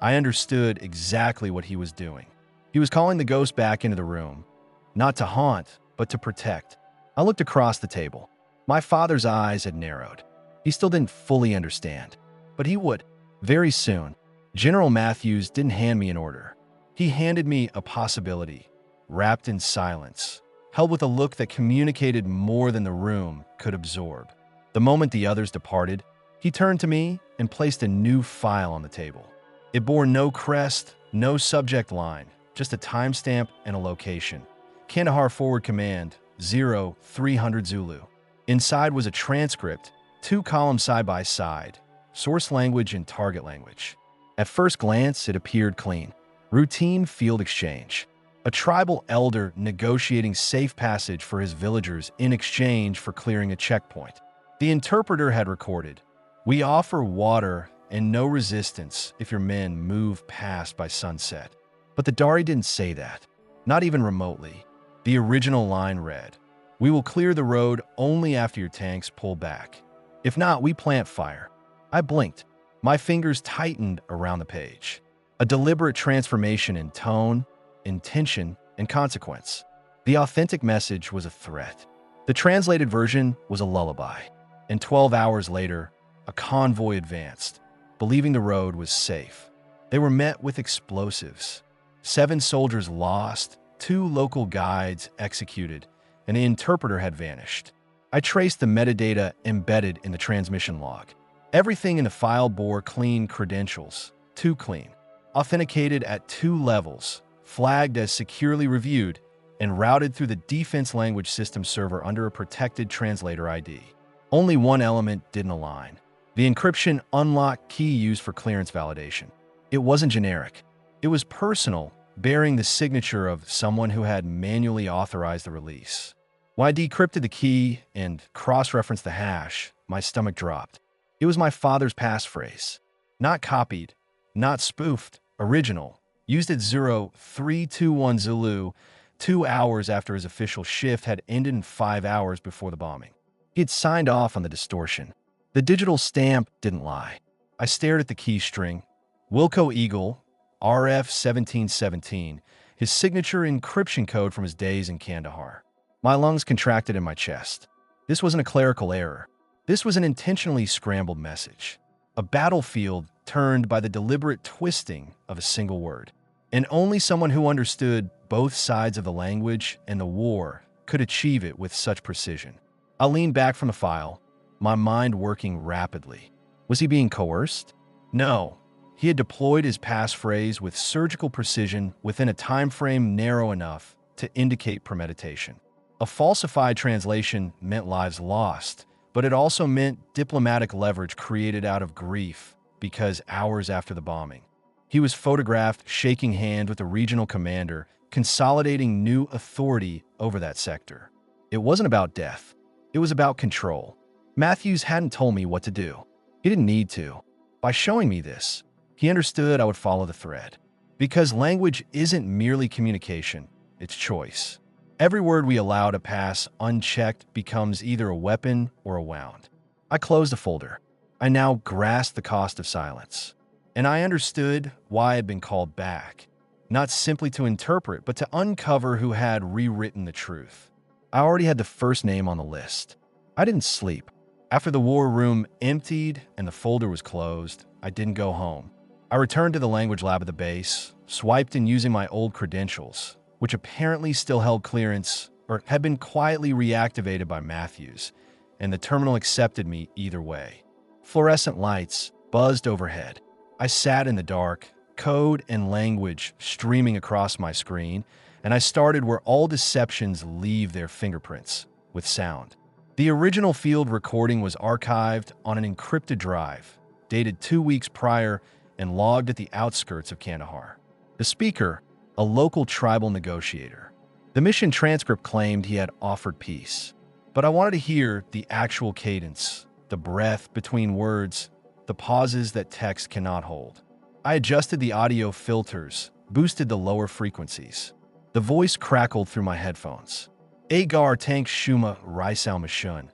I understood exactly what he was doing. He was calling the ghost back into the room, not to haunt, but to protect. I looked across the table. My father's eyes had narrowed. He still didn't fully understand, but he would. Very soon, General Matthews didn't hand me an order. He handed me a possibility, wrapped in silence, held with a look that communicated more than the room could absorb. The moment the others departed, he turned to me and placed a new file on the table. It bore no crest, no subject line, just a timestamp and a location. Kandahar Forward Command, 0300 Zulu. Inside was a transcript, 2 columns side by side, source language and target language. At first glance, it appeared clean. Routine field exchange. A tribal elder negotiating safe passage for his villagers in exchange for clearing a checkpoint. The interpreter had recorded, "We offer water and no resistance if your men move past by sunset." But the Dari didn't say that, not even remotely. The original line read, "We will clear the road only after your tanks pull back. If not, we plant fire." I blinked. My fingers tightened around the page. A deliberate transformation in tone, intention, and consequence. The authentic message was a threat. The translated version was a lullaby. And 12 hours later, a convoy advanced, believing the road was safe. They were met with explosives. 7 soldiers lost, 2 local guides executed, and the interpreter had vanished. I traced the metadata embedded in the transmission log. Everything in the file bore clean credentials, too clean, authenticated at 2 levels, flagged as securely reviewed, and routed through the defense language system server under a protected translator ID. Only one element didn't align: the encryption unlock key used for clearance validation. It wasn't generic. It was personal, bearing the signature of someone who had manually authorized the release. When I decrypted the key and cross-referenced the hash, my stomach dropped. It was my father's passphrase. Not copied, not spoofed, original, used at 0321 Zulu 2 hours after his official shift had ended and 5 hours before the bombing. He had signed off on the distortion. The digital stamp didn't lie. I stared at the key string. Wilco Eagle, RF 1717, his signature encryption code from his days in Kandahar. My lungs contracted in my chest. This wasn't a clerical error. This was an intentionally scrambled message. A battlefield turned by the deliberate twisting of a single word. And only someone who understood both sides of the language and the war could achieve it with such precision. I leaned back from the file, my mind working rapidly. Was he being coerced? No. He had deployed his passphrase with surgical precision within a time frame narrow enough to indicate premeditation. A falsified translation meant lives lost, but it also meant diplomatic leverage created out of grief because hours after the bombing, he was photographed shaking hands with the regional commander, consolidating new authority over that sector. It wasn't about death. It was about control. Matthews hadn't told me what to do. He didn't need to. By showing me this, he understood I would follow the thread. Because language isn't merely communication, it's choice. Every word we allow to pass unchecked becomes either a weapon or a wound. I closed the folder. I now grasped the cost of silence. And I understood why I had been called back. Not simply to interpret, but to uncover who had rewritten the truth. I already had the first name on the list. I didn't sleep. After the war room emptied and the folder was closed, I didn't go home. I returned to the language lab at the base, swiped in using my old credentials, which apparently still held clearance or had been quietly reactivated by Matthews, and the terminal accepted me either way. Fluorescent lights buzzed overhead. I sat in the dark, code and language streaming across my screen, and I started where all deceptions leave their fingerprints, with sound. The original field recording was archived on an encrypted drive, dated 2 weeks prior and logged at the outskirts of Kandahar. The speaker, a local tribal negotiator. The mission transcript claimed he had offered peace. But I wanted to hear the actual cadence, the breath between words, the pauses that text cannot hold. I adjusted the audio filters, boosted the lower frequencies. The voice crackled through my headphones. Agar Tank Shuma Raisal Mashun.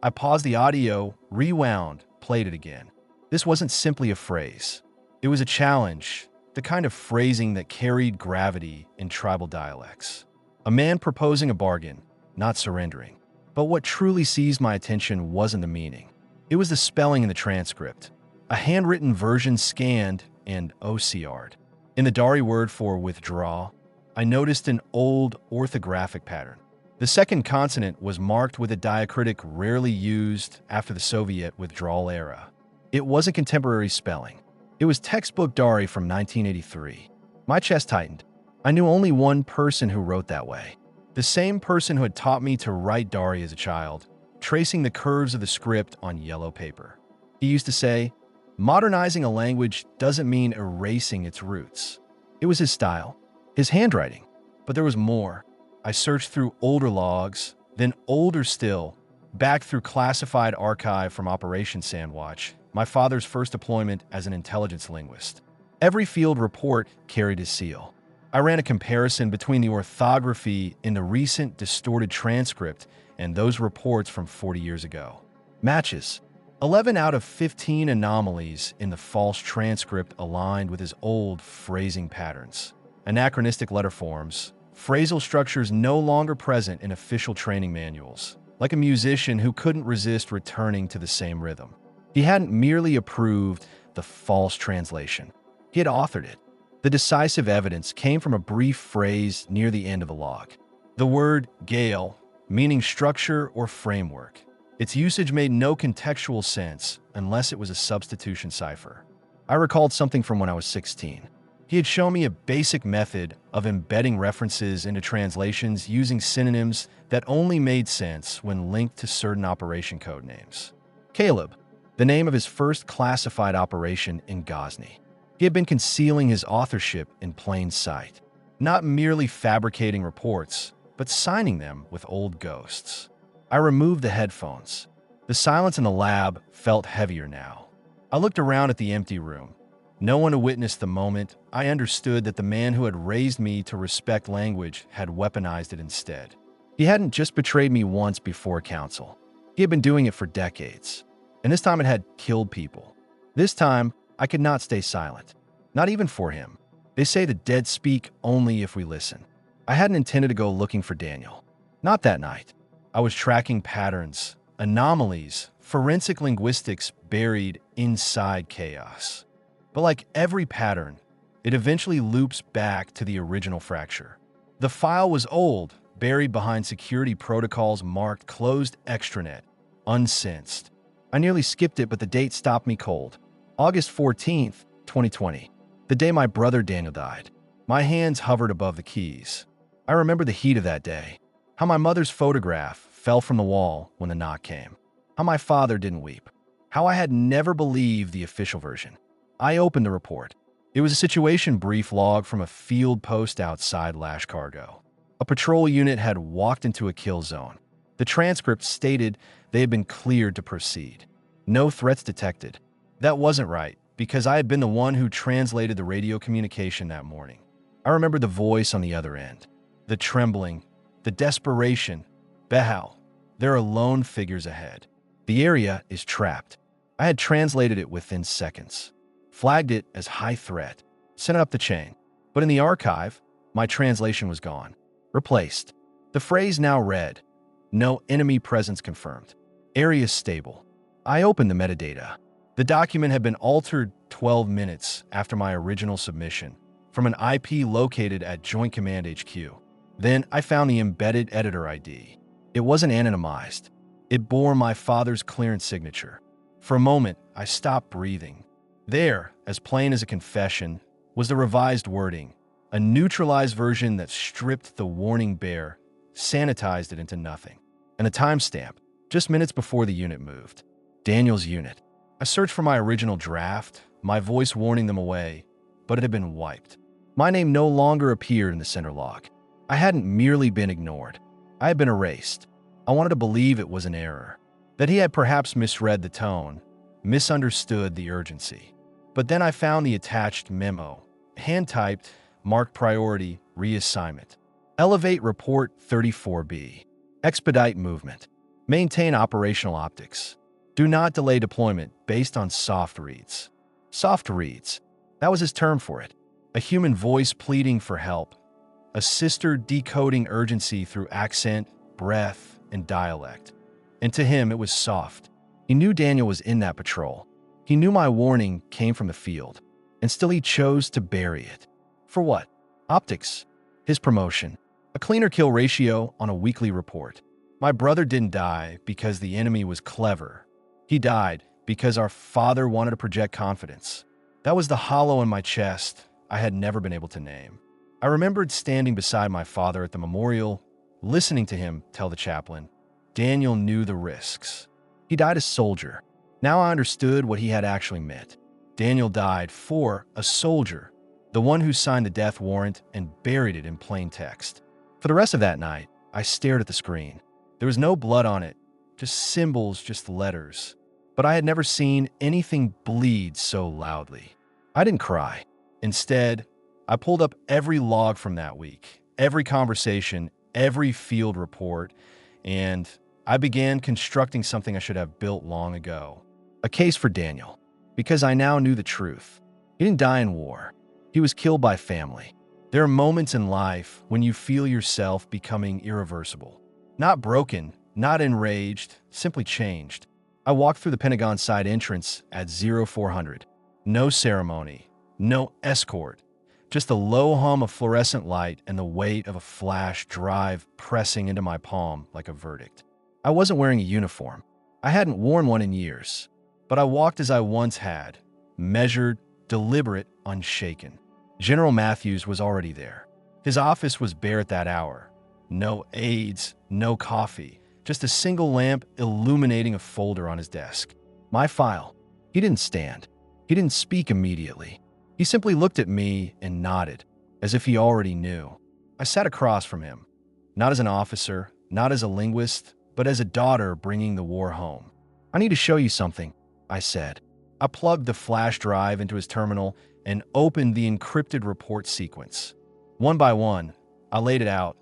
I paused the audio, rewound, played it again. This wasn't simply a phrase. It was a challenge, the kind of phrasing that carried gravity in tribal dialects. A man proposing a bargain, not surrendering. But what truly seized my attention wasn't the meaning. It was the spelling in the transcript. A handwritten version scanned and OCR'd. In the Dari word for withdraw, I noticed an old orthographic pattern. The second consonant was marked with a diacritic rarely used after the Soviet withdrawal era. It wasn't contemporary spelling. It was textbook Dari from 1983. My chest tightened. I knew only one person who wrote that way. The same person who had taught me to write Dari as a child, tracing the curves of the script on yellow paper. He used to say, modernizing a language doesn't mean erasing its roots. It was his style, his handwriting. But there was more. I searched through older logs, then older still, back through classified archive from Operation Sandwatch, my father's first deployment as an intelligence linguist. Every field report carried his seal. I ran a comparison between the orthography in the recent distorted transcript and those reports from 40 years ago. Matches. 11 out of 15 anomalies in the false transcript aligned with his old phrasing patterns. Anachronistic letter forms, phrasal structures no longer present in official training manuals, like a musician who couldn't resist returning to the same rhythm. He hadn't merely approved the false translation. He had authored it. The decisive evidence came from a brief phrase near the end of the log. The word gale, meaning structure or framework. Its usage made no contextual sense unless it was a substitution cipher. I recalled something from when I was 16. He had shown me a basic method of embedding references into translations using synonyms that only made sense when linked to certain operation code names. Caleb, the name of his first classified operation in Ghazni. He had been concealing his authorship in plain sight. not merely fabricating reports, but signing them with old ghosts. I removed the headphones. The silence in the lab felt heavier now. I looked around at the empty room. No one who witnessed the moment. I understood that the man who had raised me to respect language had weaponized it instead. He hadn't just betrayed me once before council. He had been doing it for decades. And this time it had killed people. This time, I could not stay silent. Not even for him. They say the dead speak only if we listen. I hadn't intended to go looking for Daniel. Not that night. I was tracking patterns, anomalies, forensic linguistics buried inside chaos. But like every pattern, it eventually loops back to the original fracture. The file was old, buried behind security protocols marked closed extranet, unsensed. I nearly skipped it, but the date stopped me cold. August 14th, 2020, the day my brother Daniel died. My hands hovered above the keys. I remember the heat of that day, how my mother's photograph fell from the wall when the knock came, how my father didn't weep, how I had never believed the official version. I opened the report. It was a situation brief log from a field post outside Lash Cargo. A patrol unit had walked into a kill zone. The transcript stated they had been cleared to proceed. No threats detected. That wasn't right, because I had been the one who translated the radio communication that morning. I remember the voice on the other end, the trembling, the desperation. Behal, there are lone figures ahead. The area is trapped. I had translated it within seconds. Flagged it as high threat, sent it up the chain. But in the archive, my translation was gone. Replaced. The phrase now read, "No enemy presence confirmed. Area stable." I opened the metadata. The document had been altered 12 minutes after my original submission from an IP located at Joint Command HQ. Then I found the embedded editor ID. It wasn't anonymized. It bore my father's clearance signature. For a moment, I stopped breathing. There, as plain as a confession, was the revised wording, a neutralized version that stripped the warning bare, sanitized it into nothing, and a timestamp, just minutes before the unit moved. Daniel's unit. I searched for my original draft, my voice warning them away, but it had been wiped. My name no longer appeared in the center log. I hadn't merely been ignored. I had been erased. I wanted to believe it was an error, that he had perhaps misread the tone, misunderstood the urgency. But then I found the attached memo, hand-typed, marked priority, reassignment. Elevate Report 34B. Expedite movement. Maintain operational optics. Do not delay deployment based on soft reads. Soft reads. That was his term for it. A human voice pleading for help. A sister decoding urgency through accent, breath, and dialect. And to him, it was soft. He knew Daniel was in that patrol. He knew my warning came from the field. And still he chose to bury it. For what? Optics. His promotion. A cleaner kill ratio on a weekly report. My brother didn't die because the enemy was clever. He died because our father wanted to project confidence. That was the hollow in my chest I had never been able to name. I remembered standing beside my father at the memorial, listening to him tell the chaplain, Daniel knew the risks. He died a soldier. Now I understood what he had actually meant. Daniel died for a soldier, the one who signed the death warrant and buried it in plain text. For the rest of that night, I stared at the screen. There was no blood on it, just symbols, just letters. But I had never seen anything bleed so loudly. I didn't cry. Instead, I pulled up every log from that week, every conversation, every field report, and I began constructing something I should have built long ago. A case for Daniel, because I now knew the truth. He didn't die in war. He was killed by family. There are moments in life when you feel yourself becoming irreversible. Not broken, not enraged, simply changed. I walked through the Pentagon side entrance at 0400. No ceremony, no escort, just the low hum of fluorescent light and the weight of a flash drive pressing into my palm like a verdict. I wasn't wearing a uniform. I hadn't worn one in years, but I walked as I once had, measured, deliberate, unshaken. General Matthews was already there. His office was bare at that hour. No aides, no coffee, just a single lamp illuminating a folder on his desk. My file. He didn't stand. He didn't speak immediately. He simply looked at me and nodded. as if he already knew. I sat across from him, not as an officer, not as a linguist, but as a daughter bringing the war home. "I need to show you something," I said. I plugged the flash drive into his terminal and opened the encrypted report sequence. One by one, I laid it out.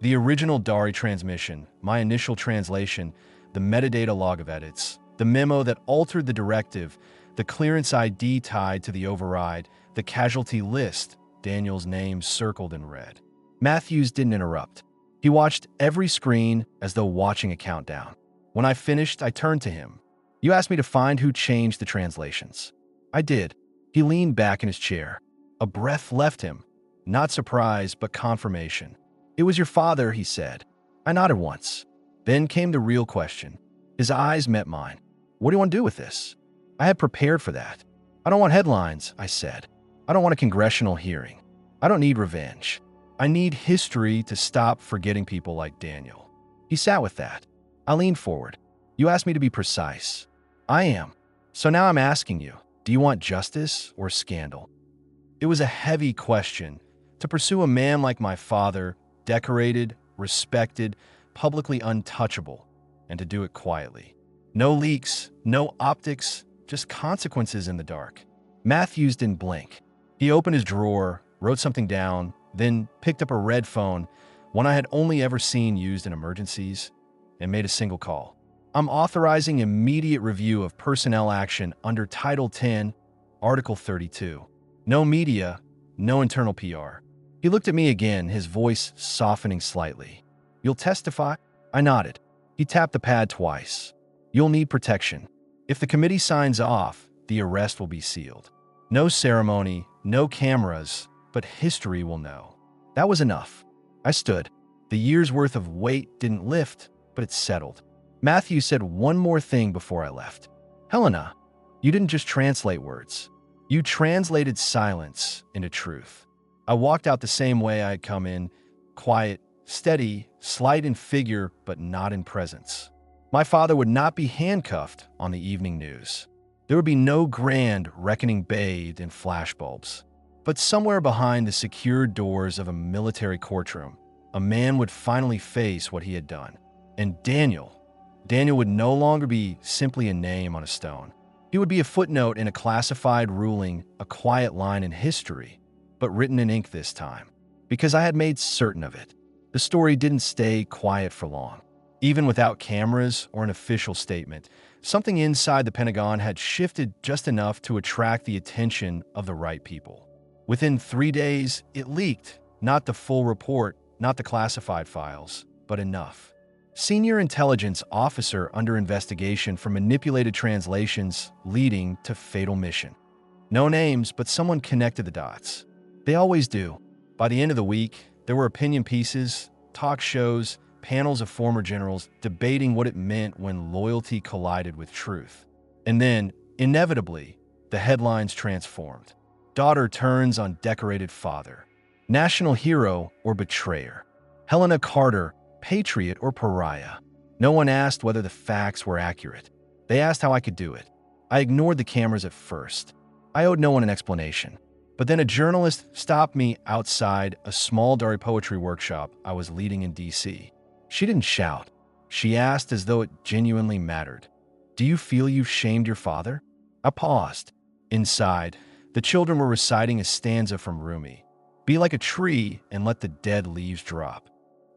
The original Dari transmission, my initial translation, the metadata log of edits, the memo that altered the directive, the clearance ID tied to the override, the casualty list, Daniel's name circled in red. Matthews didn't interrupt. He watched every screen as though watching a countdown. When I finished, I turned to him. "You asked me to find who changed the translations." I did. He leaned back in his chair. A breath left him. Not surprise, but confirmation. "It was your father," he said. I nodded once. Then came the real question. His eyes met mine. "What do you want to do with this?" I had prepared for that. "I don't want headlines," I said. "I don't want a congressional hearing. I don't need revenge. I need history to stop forgetting people like Daniel." He sat with that. I leaned forward. "You asked me to be precise." "I am. So now I'm asking you, do you want justice or scandal?" It was a heavy question. To pursue a man like my father, decorated, respected, publicly untouchable, and to do it quietly. No leaks, no optics, just consequences in the dark. Matthews didn't blink. He opened his drawer, wrote something down, then picked up a red phone, one I had only ever seen used in emergencies, and made a single call. "I'm authorizing immediate review of personnel action under Title 10, Article 32. No media, no internal PR." He looked at me again, his voice softening slightly. "You'll testify?" I nodded. He tapped the pad twice. "You'll need protection. If the committee signs off, the arrest will be sealed. No ceremony, no cameras, but history will know." That was enough. I stood. The year's worth of weight didn't lift, but it settled. Matthew said one more thing before I left. "Helena, you didn't just translate words. You translated silence into truth." I walked out the same way I had come in, quiet, steady, slight in figure, but not in presence. My father would not be handcuffed on the evening news. There would be no grand reckoning bathed in flashbulbs. But somewhere behind the secured doors of a military courtroom, a man would finally face what he had done. And Daniel would no longer be simply a name on a stone. He would be a footnote in a classified ruling, a quiet line in history, but written in ink this time. Because I had made certain of it. The story didn't stay quiet for long. Even without cameras or an official statement, something inside the Pentagon had shifted just enough to attract the attention of the right people. Within 3 days, it leaked. Not the full report, not the classified files, but enough. Senior intelligence officer under investigation for manipulated translations leading to fatal mission. No names, but someone connected the dots. They always do. By the end of the week, there were opinion pieces, talk shows, panels of former generals debating what it meant when loyalty collided with truth. And then, inevitably, the headlines transformed. Daughter turns on decorated father. National hero or betrayer. Helena Carter, patriot or pariah. No one asked whether the facts were accurate. They asked how I could do it. I ignored the cameras at first. I owed no one an explanation. But then a journalist stopped me outside a small Dari poetry workshop I was leading in D.C. She didn't shout. She asked as though it genuinely mattered. "Do you feel you've shamed your father?" I paused. Inside, the children were reciting a stanza from Rumi. "Be like a tree and let the dead leaves drop."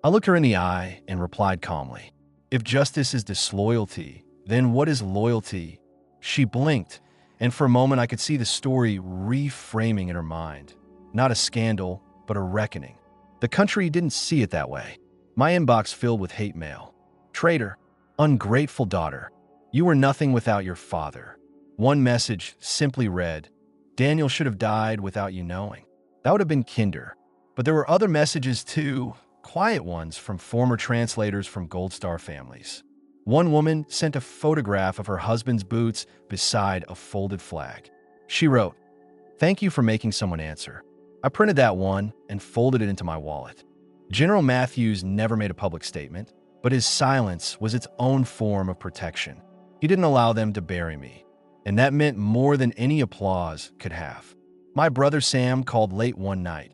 I looked her in the eye and replied calmly. "If justice is disloyalty, then what is loyalty?" She blinked, and for a moment I could see the story reframing in her mind. Not a scandal, but a reckoning. The country didn't see it that way. My inbox filled with hate mail. "Traitor, ungrateful daughter, you were nothing without your father." One message simply read, "Daniel should have died without you knowing." That would have been kinder. But there were other messages too, quiet ones from former translators from Gold Star families. One woman sent a photograph of her husband's boots beside a folded flag. She wrote, "Thank you for making someone answer." I printed that one and folded it into my wallet. General Matthews never made a public statement, but his silence was its own form of protection. He didn't allow them to bury me, and that meant more than any applause could have. My brother Sam called late one night.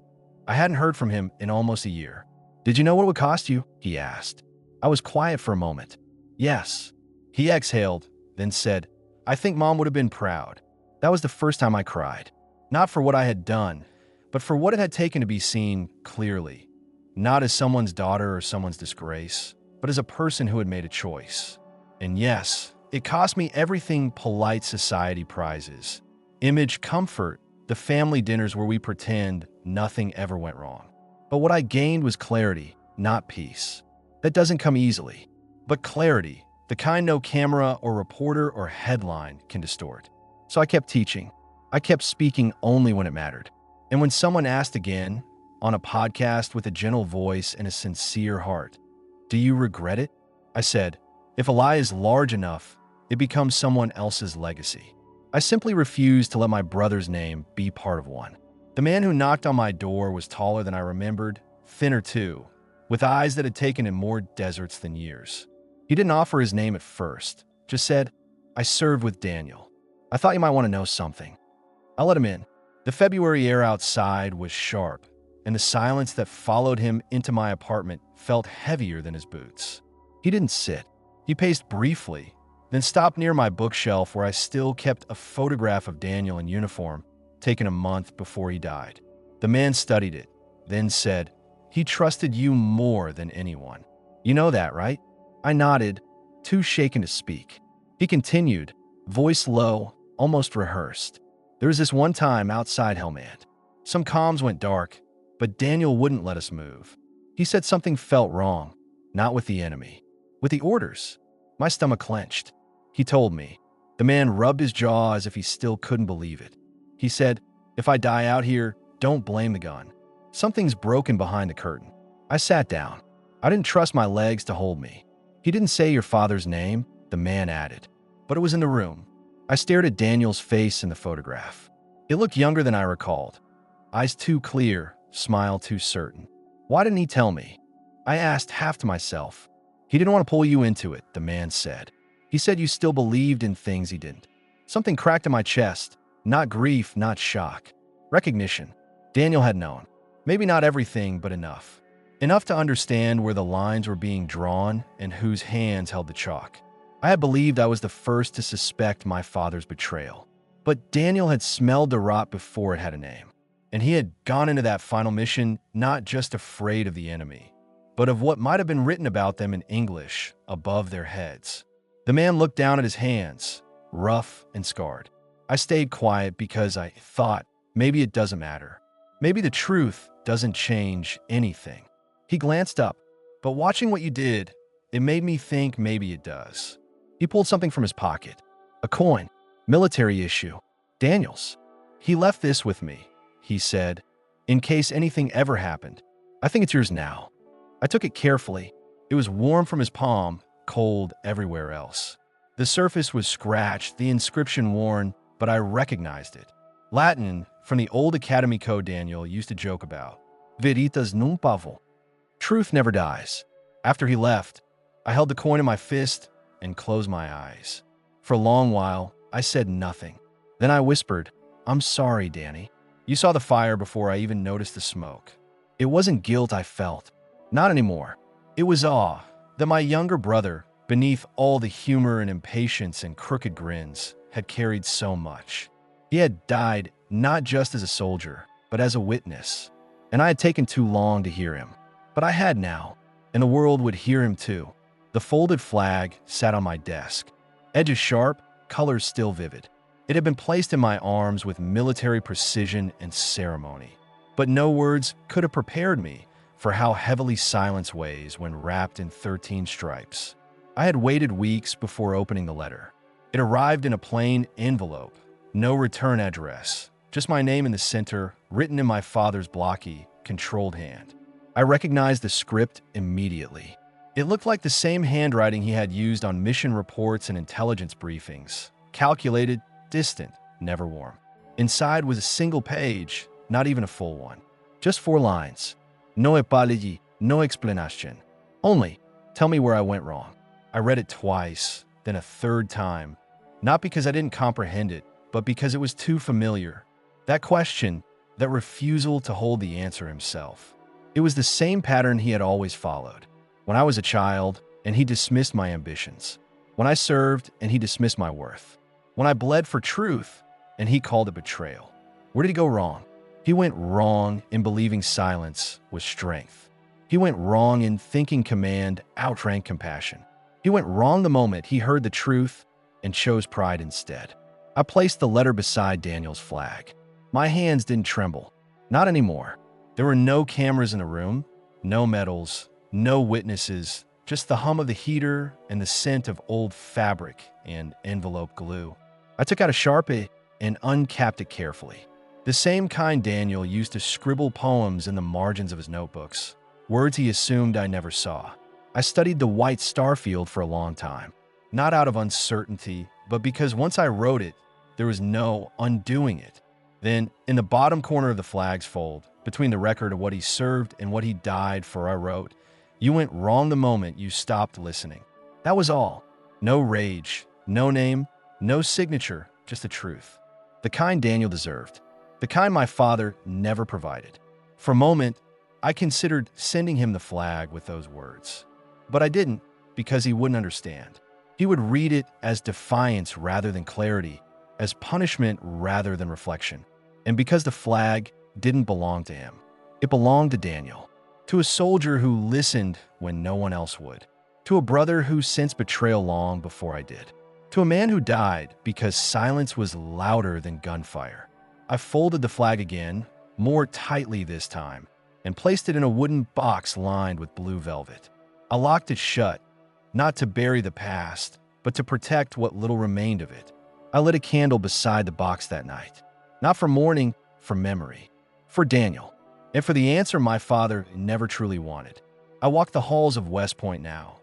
I hadn't heard from him in almost a year. "Did you know what it would cost you?" he asked. I was quiet for a moment. "Yes." He exhaled, then said, "I think Mom would have been proud." That was the first time I cried. Not for what I had done, but for what it had taken to be seen clearly. Not as someone's daughter or someone's disgrace, but as a person who had made a choice. And yes, it cost me everything polite society prizes. Image, comfort, the family dinners where we pretend nothing ever went wrong. But what I gained was clarity, not peace. That doesn't come easily. But clarity, the kind no camera or reporter or headline can distort. So I kept teaching. I kept speaking only when it mattered. And when someone asked again, on a podcast with a gentle voice and a sincere heart, "Do you regret it?" I said, "If a lie is large enough, it becomes someone else's legacy." I simply refused to let my brother's name be part of one. The man who knocked on my door was taller than I remembered, thinner too, with eyes that had taken in more deserts than years. He didn't offer his name at first, just said, "I served with Daniel. I thought you might want to know something." I let him in. The February air outside was sharp, and the silence that followed him into my apartment felt heavier than his boots. He didn't sit. He paced briefly, then stopped near my bookshelf where I still kept a photograph of Daniel in uniform, taken a month before he died. The man studied it, then said, "He trusted you more than anyone. You know that, right?" I nodded, too shaken to speak. He continued, voice low, almost rehearsed. "There was this one time outside Helmand. Some comms went dark, but Daniel wouldn't let us move. He said something felt wrong, not with the enemy, with the orders." My stomach clenched. He told me. The man rubbed his jaw as if he still couldn't believe it. He said, "If I die out here, don't blame the gun. Something's broken behind the curtain." I sat down. I didn't trust my legs to hold me. "He didn't say your father's name," the man added, "but it was in the room." I stared at Daniel's face in the photograph. It looked younger than I recalled. Eyes too clear, smile too certain. Why didn't he tell me? I asked, half to myself. "He didn't want to pull you into it," the man said. "He said you still believed in things he didn't." Something cracked in my chest. Not grief, not shock. Recognition. Daniel had known. Maybe not everything, but enough. Enough to understand where the lines were being drawn and whose hands held the chalk. I had believed I was the first to suspect my father's betrayal. But Daniel had smelled the rot before it had a name. And he had gone into that final mission not just afraid of the enemy, but of what might have been written about them in English above their heads. The man looked down at his hands, rough and scarred. I stayed quiet because I thought, maybe it doesn't matter. Maybe the truth doesn't change anything. He glanced up, but watching what you did, it made me think maybe it does. He pulled something from his pocket. A coin. Military issue. Daniel's. "He left this with me," he said, "in case anything ever happened. I think it's yours now." I took it carefully. It was warm from his palm, cold everywhere else. The surface was scratched, the inscription worn, but I recognized it. Latin, from the old academy code Daniel used to joke about. Veritas non pavo. Truth never dies. After he left, I held the coin in my fist and closed my eyes. For a long while, I said nothing. Then I whispered, "I'm sorry, Danny. You saw the fire before I even noticed the smoke." It wasn't guilt I felt. Not anymore. It was awe that my younger brother, beneath all the humor and impatience and crooked grins, had carried so much. He had died not just as a soldier, but as a witness. And I had taken too long to hear him. But I had now, and the world would hear him too. The folded flag sat on my desk. Edges sharp, colors still vivid. It had been placed in my arms with military precision and ceremony. But no words could have prepared me for how heavily silence weighs when wrapped in 13 stripes. I had waited weeks before opening the letter. It arrived in a plain envelope, no return address, just my name in the center, written in my father's blocky, controlled hand. I recognized the script immediately. It looked like the same handwriting he had used on mission reports and intelligence briefings. Calculated, distant, never warm. Inside was a single page, not even a full one. Just 4 lines. No apology, no explanation. Only, tell me where I went wrong. I read it twice, then a third time. Not because I didn't comprehend it, but because it was too familiar. That question, that refusal to hold the answer himself. It was the same pattern he had always followed. When I was a child, and he dismissed my ambitions. When I served, and he dismissed my worth. When I bled for truth, and he called it betrayal. Where did he go wrong? He went wrong in believing silence was strength. He went wrong in thinking command outranked compassion. He went wrong the moment he heard the truth and chose pride instead. I placed the letter beside Daniel's flag. My hands didn't tremble. Not anymore. There were no cameras in the room, no medals, no witnesses, just the hum of the heater and the scent of old fabric and envelope glue. I took out a Sharpie and uncapped it carefully. The same kind Daniel used to scribble poems in the margins of his notebooks, words he assumed I never saw. I studied the white star field for a long time, not out of uncertainty, but because once I wrote it, there was no undoing it. Then, in the bottom corner of the flag's fold, between the record of what he served and what he died for, I wrote, "You went wrong the moment you stopped listening." That was all. No rage, no name, no signature, just the truth. The kind Daniel deserved. The kind my father never provided. For a moment, I considered sending him the flag with those words. But I didn't, because he wouldn't understand. He would read it as defiance rather than clarity, as punishment rather than reflection. And because the flag didn't belong to him, it belonged to Daniel. To a soldier who listened when no one else would. To a brother who sensed betrayal long before I did. To a man who died because silence was louder than gunfire. I folded the flag again, more tightly this time, and placed it in a wooden box lined with blue velvet. I locked it shut, not to bury the past, but to protect what little remained of it. I lit a candle beside the box that night. Not for mourning, for memory. For Daniel. And for the answer my father never truly wanted. I walk the halls of West Point now.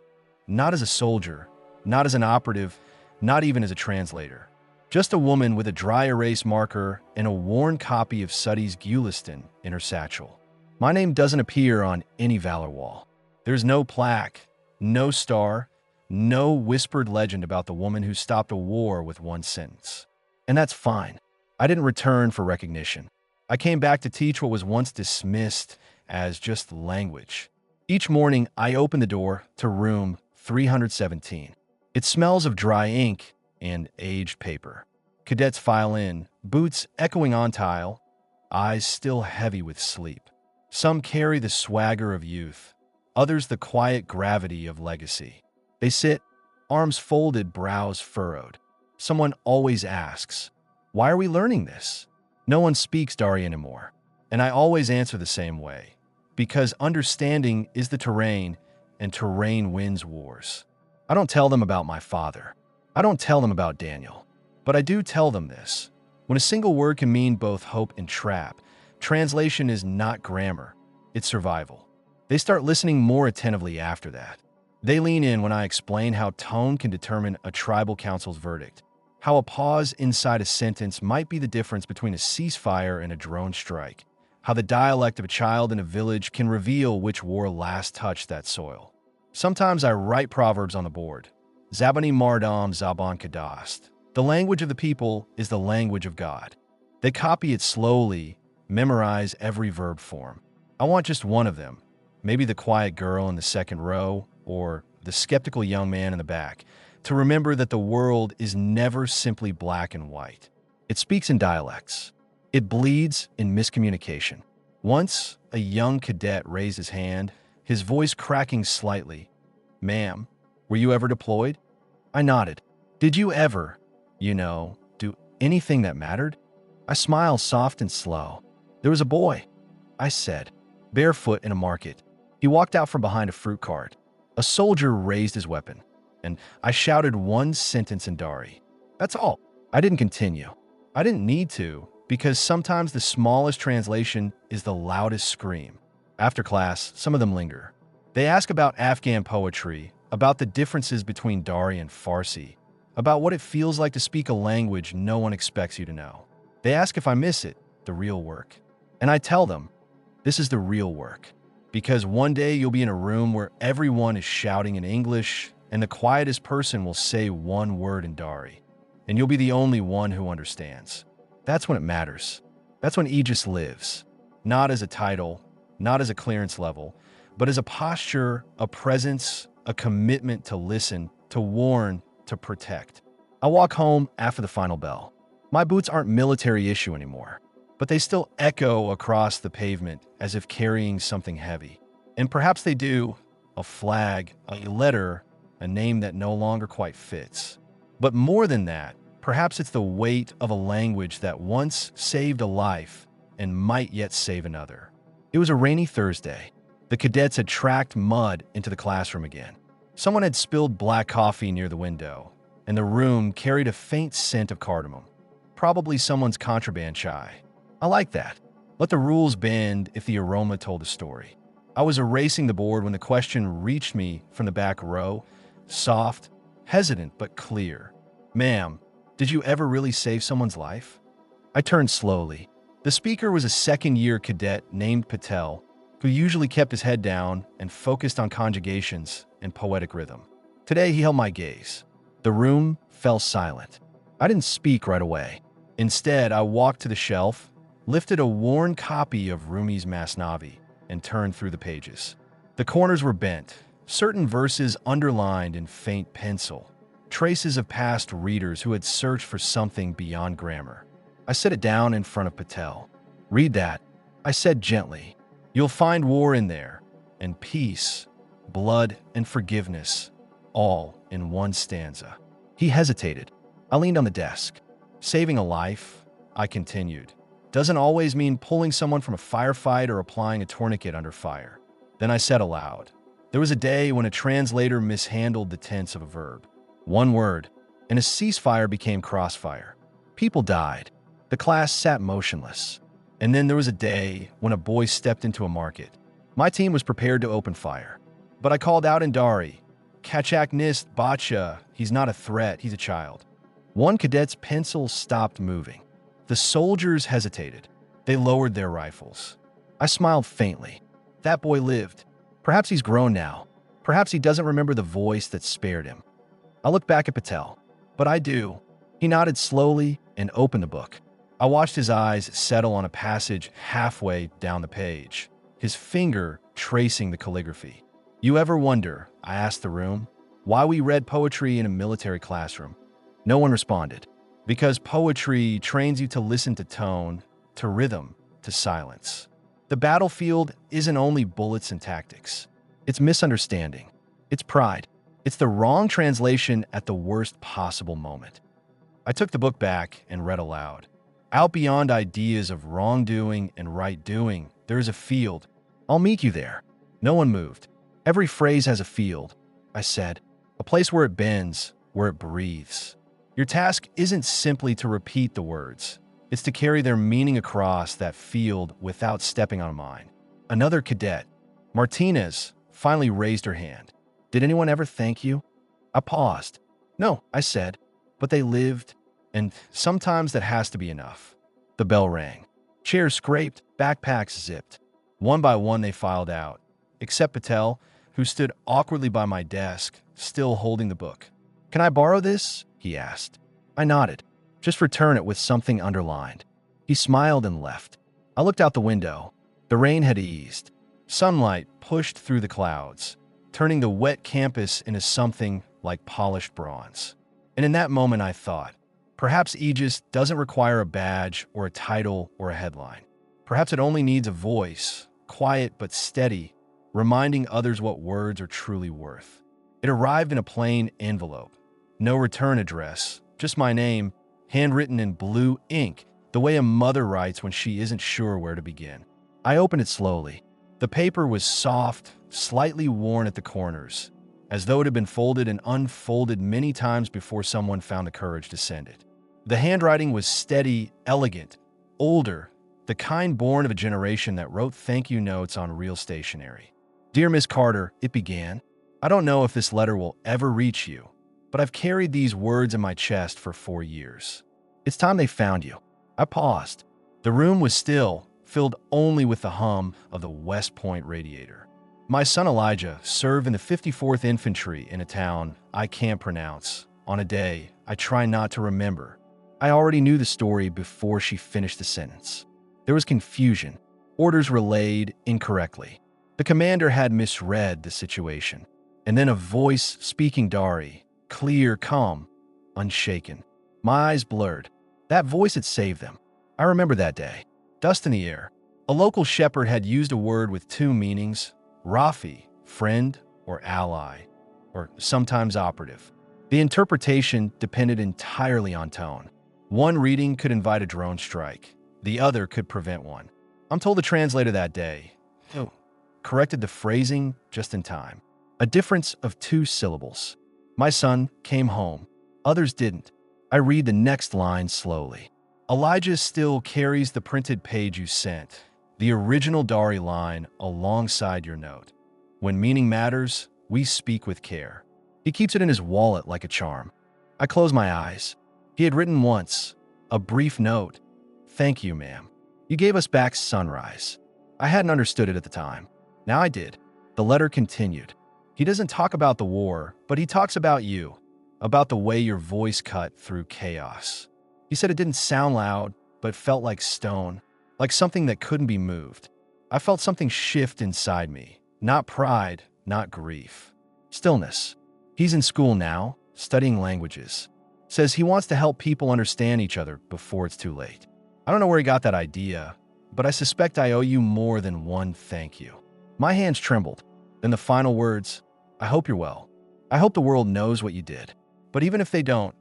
Not as a soldier, not as an operative, not even as a translator. Just a woman with a dry erase marker and a worn copy of Suddy's Gulistan in her satchel. My name doesn't appear on any valor wall. There's no plaque, no star, no whispered legend about the woman who stopped a war with one sentence. And that's fine. I didn't return for recognition. I came back to teach what was once dismissed as just language. Each morning, I open the door to room 317. It smells of dry ink and aged paper. Cadets file in, boots echoing on tile, eyes still heavy with sleep. Some carry the swagger of youth, others the quiet gravity of legacy. They sit, arms folded, brows furrowed. Someone always asks, "Why are we learning this?" No one speaks Dari anymore, and I always answer the same way. Because understanding is the terrain, and terrain wins wars. I don't tell them about my father. I don't tell them about Daniel. But I do tell them this. When a single word can mean both hope and trap, translation is not grammar, it's survival. They start listening more attentively after that. They lean in when I explain how tone can determine a tribal council's verdict, how a pause inside a sentence might be the difference between a ceasefire and a drone strike, how the dialect of a child in a village can reveal which war last touched that soil. Sometimes I write proverbs on the board. Zabani Mardam Zaban Kadast. The language of the people is the language of God. They copy it slowly, memorize every verb form. I want just one of them, maybe the quiet girl in the second row or the skeptical young man in the back, to remember that the world is never simply black and white. It speaks in dialects. It bleeds in miscommunication. Once, a young cadet raised his hand, his voice cracking slightly. "Ma'am, were you ever deployed?" I nodded. "Did you ever, do anything that mattered?" I smiled soft and slow. "There was a boy," I said, barefoot in a market. He walked out from behind a fruit cart. A soldier raised his weapon, and I shouted one sentence in Dari. That's all. I didn't continue. I didn't need to, because sometimes the smallest translation is the loudest scream. After class, some of them linger. They ask about Afghan poetry, about the differences between Dari and Farsi, about what it feels like to speak a language no one expects you to know. They ask if I miss it, the real work. And I tell them, this is the real work. Because one day you'll be in a room where everyone is shouting in English, and the quietest person will say one word in Dari, and you'll be the only one who understands. That's when it matters. That's when Aegis lives, not as a title, not as a clearance level, but as a posture, a presence, a commitment to listen, to warn, to protect. I walk home after the final bell. My boots aren't military issue anymore, but they still echo across the pavement as if carrying something heavy. And perhaps they do, a flag, a letter, a name that no longer quite fits. But more than that, perhaps it's the weight of a language that once saved a life and might yet save another. It was a rainy Thursday. The cadets had tracked mud into the classroom again. Someone had spilled black coffee near the window, and the room carried a faint scent of cardamom. Probably someone's contraband chai. I like that. Let the rules bend if the aroma told a story. I was erasing the board when the question reached me from the back row, soft, hesitant but clear. "Ma'am, did you ever really save someone's life?" I turned slowly. The speaker was a second-year cadet named Patel, who usually kept his head down and focused on conjugations and poetic rhythm. Today, he held my gaze. The room fell silent. I didn't speak right away. Instead, I walked to the shelf, lifted a worn copy of Rumi's Masnavi, and turned through the pages. The corners were bent, certain verses underlined in faint pencil, traces of past readers who had searched for something beyond grammar. I set it down in front of Patel. "Read that," I said gently. "You'll find war in there, and peace, blood, and forgiveness, all in one stanza." He hesitated. I leaned on the desk. "Saving a life," I continued, "doesn't always mean pulling someone from a firefight or applying a tourniquet under fire." Then I said aloud, "There was a day when a translator mishandled the tense of a verb. One word, and a ceasefire became crossfire. People died. The class sat motionless. And then there was a day when a boy stepped into a market. My team was prepared to open fire. But I called out in Dari, 'Kachak nist bacha, he's not a threat, he's a child.'" One cadet's pencil stopped moving. The soldiers hesitated. They lowered their rifles. I smiled faintly. That boy lived. Perhaps he's grown now. Perhaps he doesn't remember the voice that spared him. I looked back at Patel. "But I do." He nodded slowly and opened the book. I watched his eyes settle on a passage halfway down the page, his finger tracing the calligraphy. "You ever wonder," I asked the room, "why we read poetry in a military classroom?" No one responded. Because poetry trains you to listen to tone, to rhythm, to silence. The battlefield isn't only bullets and tactics. It's misunderstanding. It's pride. It's the wrong translation at the worst possible moment. I took the book back and read aloud. Out beyond ideas of wrongdoing and right doing, there is a field. I'll meet you there. No one moved. Every phrase has a field, I said. A place where it bends, where it breathes. Your task isn't simply to repeat the words. It's to carry their meaning across that field without stepping on a mine. Another cadet, Martinez, finally raised her hand. "Did anyone ever thank you?" I paused. "No," I said, "but they lived, and sometimes that has to be enough." The bell rang. Chairs scraped, backpacks zipped. One by one they filed out, except Patel, who stood awkwardly by my desk, still holding the book. "Can I borrow this?" he asked. I nodded. "Just return it with something underlined." He smiled and left. I looked out the window. The rain had eased. Sunlight pushed through the clouds, turning the wet campus into something like polished bronze. And in that moment I thought, perhaps Aegis doesn't require a badge or a title or a headline. Perhaps it only needs a voice, quiet but steady, reminding others what words are truly worth. It arrived in a plain envelope. No return address, just my name, handwritten in blue ink, the way a mother writes when she isn't sure where to begin. I opened it slowly. The paper was soft, slightly worn at the corners, as though it had been folded and unfolded many times before someone found the courage to send it. The handwriting was steady, elegant, older, the kind born of a generation that wrote thank you notes on real stationery. "Dear Miss Carter," it began, "I don't know if this letter will ever reach you, but I've carried these words in my chest for 4 years. It's time they found you." I paused. The room was still, filled only with the hum of the West Point radiator. My son Elijah served in the 54th Infantry in a town I can't pronounce, on a day I try not to remember. I already knew the story before she finished the sentence. There was confusion. Orders relayed incorrectly. The commander had misread the situation. And then a voice speaking Dari, clear, calm, unshaken. My eyes blurred. That voice had saved them. I remember that day. Dust in the air. A local shepherd had used a word with two meanings, Rafi, friend or ally, or sometimes operative. The interpretation depended entirely on tone. One reading could invite a drone strike. The other could prevent one. I'm told the translator that day corrected the phrasing just in time. A difference of 2 syllables. My son came home. Others didn't. I read the next line slowly. Elijah still carries the printed page you sent, the original Dari line alongside your note. When meaning matters, we speak with care. He keeps it in his wallet like a charm. I close my eyes. He had written once, a brief note. Thank you, ma'am. You gave us back sunrise. I hadn't understood it at the time. Now I did. The letter continued. He doesn't talk about the war, but he talks about you, about the way your voice cut through chaos. He said it didn't sound loud, but felt like stone, like something that couldn't be moved. I felt something shift inside me, not pride, not grief. Stillness. He's in school now, studying languages. Says he wants to help people understand each other before it's too late. I don't know where he got that idea, but I suspect I owe you more than one thank you. My hands trembled. Then the final words, I hope you're well. I hope the world knows what you did. But even if they don't,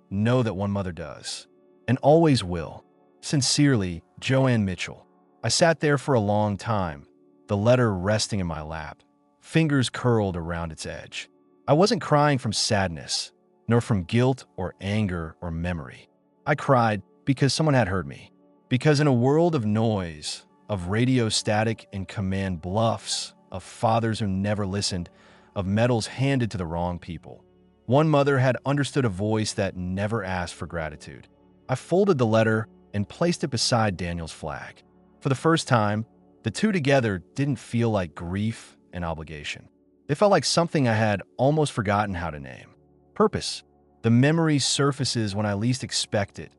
know that one mother does. And always will. Sincerely, Joanne Mitchell. I sat there for a long time, the letter resting in my lap, fingers curled around its edge. I wasn't crying from sadness, nor from guilt or anger or memory. I cried because someone had heard me. Because in a world of noise, of radio static and command bluffs, of fathers who never listened, of medals handed to the wrong people, one mother had understood a voice that never asked for gratitude. I folded the letter and placed it beside Daniel's flag. For the first time, the two together didn't feel like grief and obligation. They felt like something I had almost forgotten how to name. Purpose. The memory surfaces when I least expect it,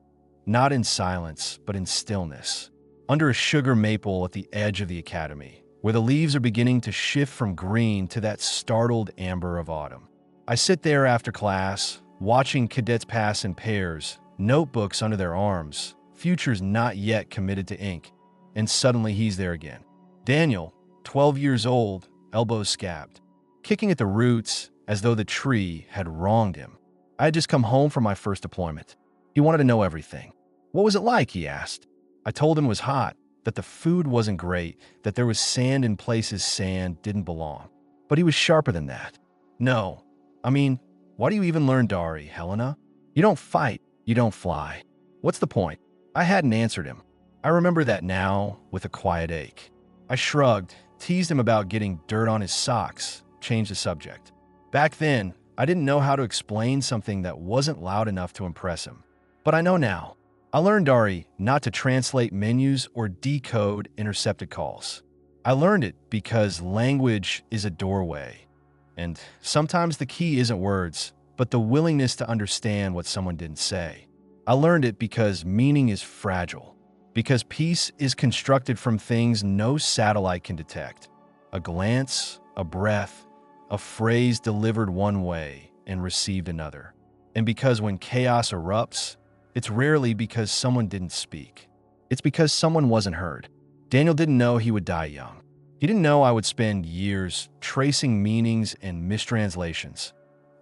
not in silence, but in stillness, under a sugar maple at the edge of the academy, where the leaves are beginning to shift from green to that startled amber of autumn. I sit there after class, watching cadets pass in pairs, notebooks under their arms, futures not yet committed to ink, and suddenly he's there again. Daniel, 12 years old, elbows scabbed, kicking at the roots as though the tree had wronged him. I had just come home from my first deployment. He wanted to know everything. What was it like, he asked. I told him it was hot, that the food wasn't great, that there was sand in places sand didn't belong. But he was sharper than that. No. I mean, why do you even learn Dari, Helena? You don't fight, you don't fly. What's the point? I hadn't answered him. I remember that now with a quiet ache. I shrugged, teased him about getting dirt on his socks, changed the subject. Back then, I didn't know how to explain something that wasn't loud enough to impress him. But I know now. I learned Dari not to translate menus or decode intercepted calls. I learned it because language is a doorway. And sometimes the key isn't words, but the willingness to understand what someone didn't say. I learned it because meaning is fragile. Because peace is constructed from things no satellite can detect. A glance, a breath, a phrase delivered one way and received another. And because when chaos erupts, it's rarely because someone didn't speak. It's because someone wasn't heard. Daniel didn't know he would die young. He didn't know I would spend years tracing meanings and mistranslations,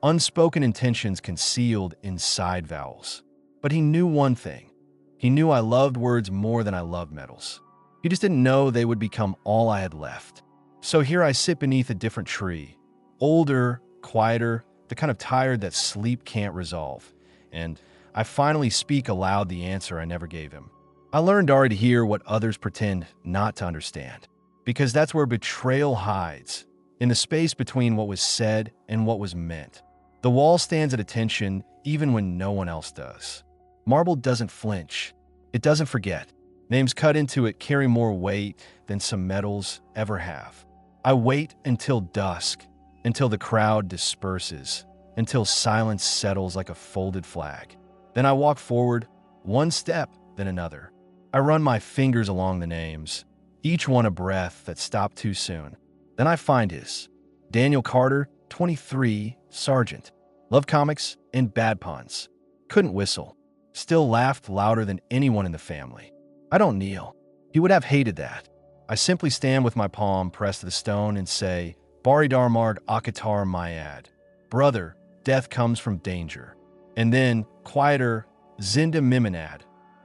unspoken intentions concealed inside vowels. But he knew one thing. He knew I loved words more than I loved medals. He just didn't know they would become all I had left. So here I sit beneath a different tree, older, quieter, the kind of tired that sleep can't resolve. And I finally speak aloud the answer I never gave him. I learned Dari to hear what others pretend not to understand, because that's where betrayal hides, in the space between what was said and what was meant. The wall stands at attention even when no one else does. Marble doesn't flinch. It doesn't forget. Names cut into it carry more weight than some medals ever have. I wait until dusk, until the crowd disperses, until silence settles like a folded flag. Then I walk forward, one step, then another. I run my fingers along the names, each one a breath that stopped too soon. Then I find his. Daniel Carter, 23, Sergeant. Love comics and bad puns. Couldn't whistle. Still laughed louder than anyone in the family. I don't kneel. He would have hated that. I simply stand with my palm pressed to the stone and say, Bari Darmard Akatar Mayad. Brother, death comes from danger. And then, quieter, Zinda Miminad,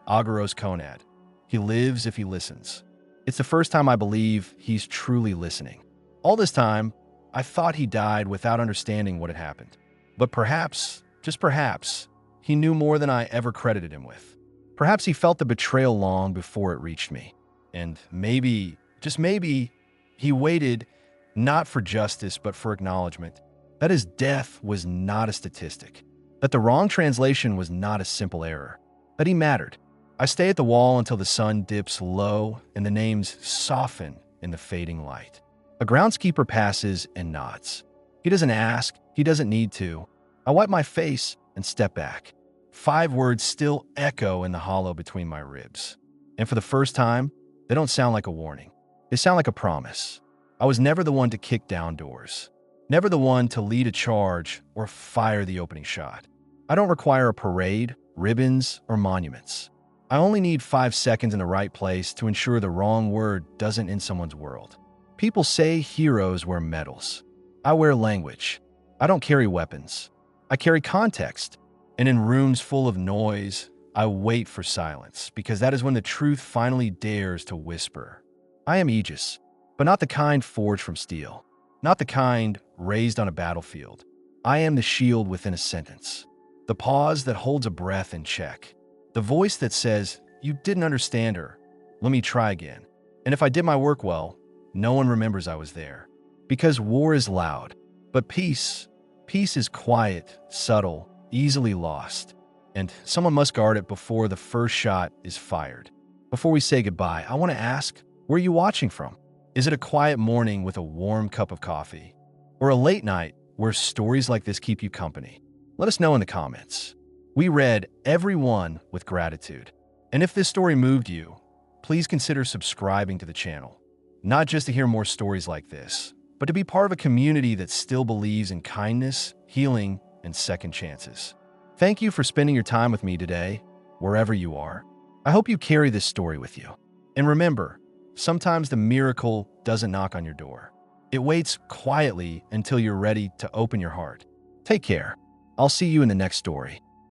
Agaros Konad. He lives if he listens. It's the first time I believe he's truly listening. All this time, I thought he died without understanding what had happened. But perhaps, just perhaps, he knew more than I ever credited him with. Perhaps he felt the betrayal long before it reached me. And maybe, just maybe, he waited not for justice but for acknowledgement. That his death was not a statistic. That the wrong translation was not a simple error. That he mattered. I stay at the wall until the sun dips low and the names soften in the fading light. A groundskeeper passes and nods. He doesn't ask, he doesn't need to. I wipe my face and step back. 5 words still echo in the hollow between my ribs. And for the first time, they don't sound like a warning. They sound like a promise. I was never the one to kick down doors. Never the one to lead a charge or fire the opening shot. I don't require a parade, ribbons, or monuments. I only need 5 seconds in the right place to ensure the wrong word doesn't end someone's world. People say heroes wear medals. I wear language. I don't carry weapons. I carry context. And in rooms full of noise, I wait for silence, because that is when the truth finally dares to whisper. I am Aegis, but not the kind forged from steel. Not the kind raised on a battlefield. I am the shield within a sentence. The pause that holds a breath in check. The voice that says, you didn't understand her. Let me try again. And if I did my work well, no one remembers I was there. Because war is loud, but peace is quiet, subtle, easily lost. And someone must guard it before the first shot is fired. Before we say goodbye, I want to ask, where are you watching from? Is it a quiet morning with a warm cup of coffee? Or a late night where stories like this keep you company? Let us know in the comments. We read every one with gratitude. And if this story moved you, please consider subscribing to the channel. Not just to hear more stories like this, but to be part of a community that still believes in kindness, healing, and second chances. Thank you for spending your time with me today, wherever you are. I hope you carry this story with you. And remember, sometimes the miracle doesn't knock on your door. It waits quietly until you're ready to open your heart. Take care. I'll see you in the next story.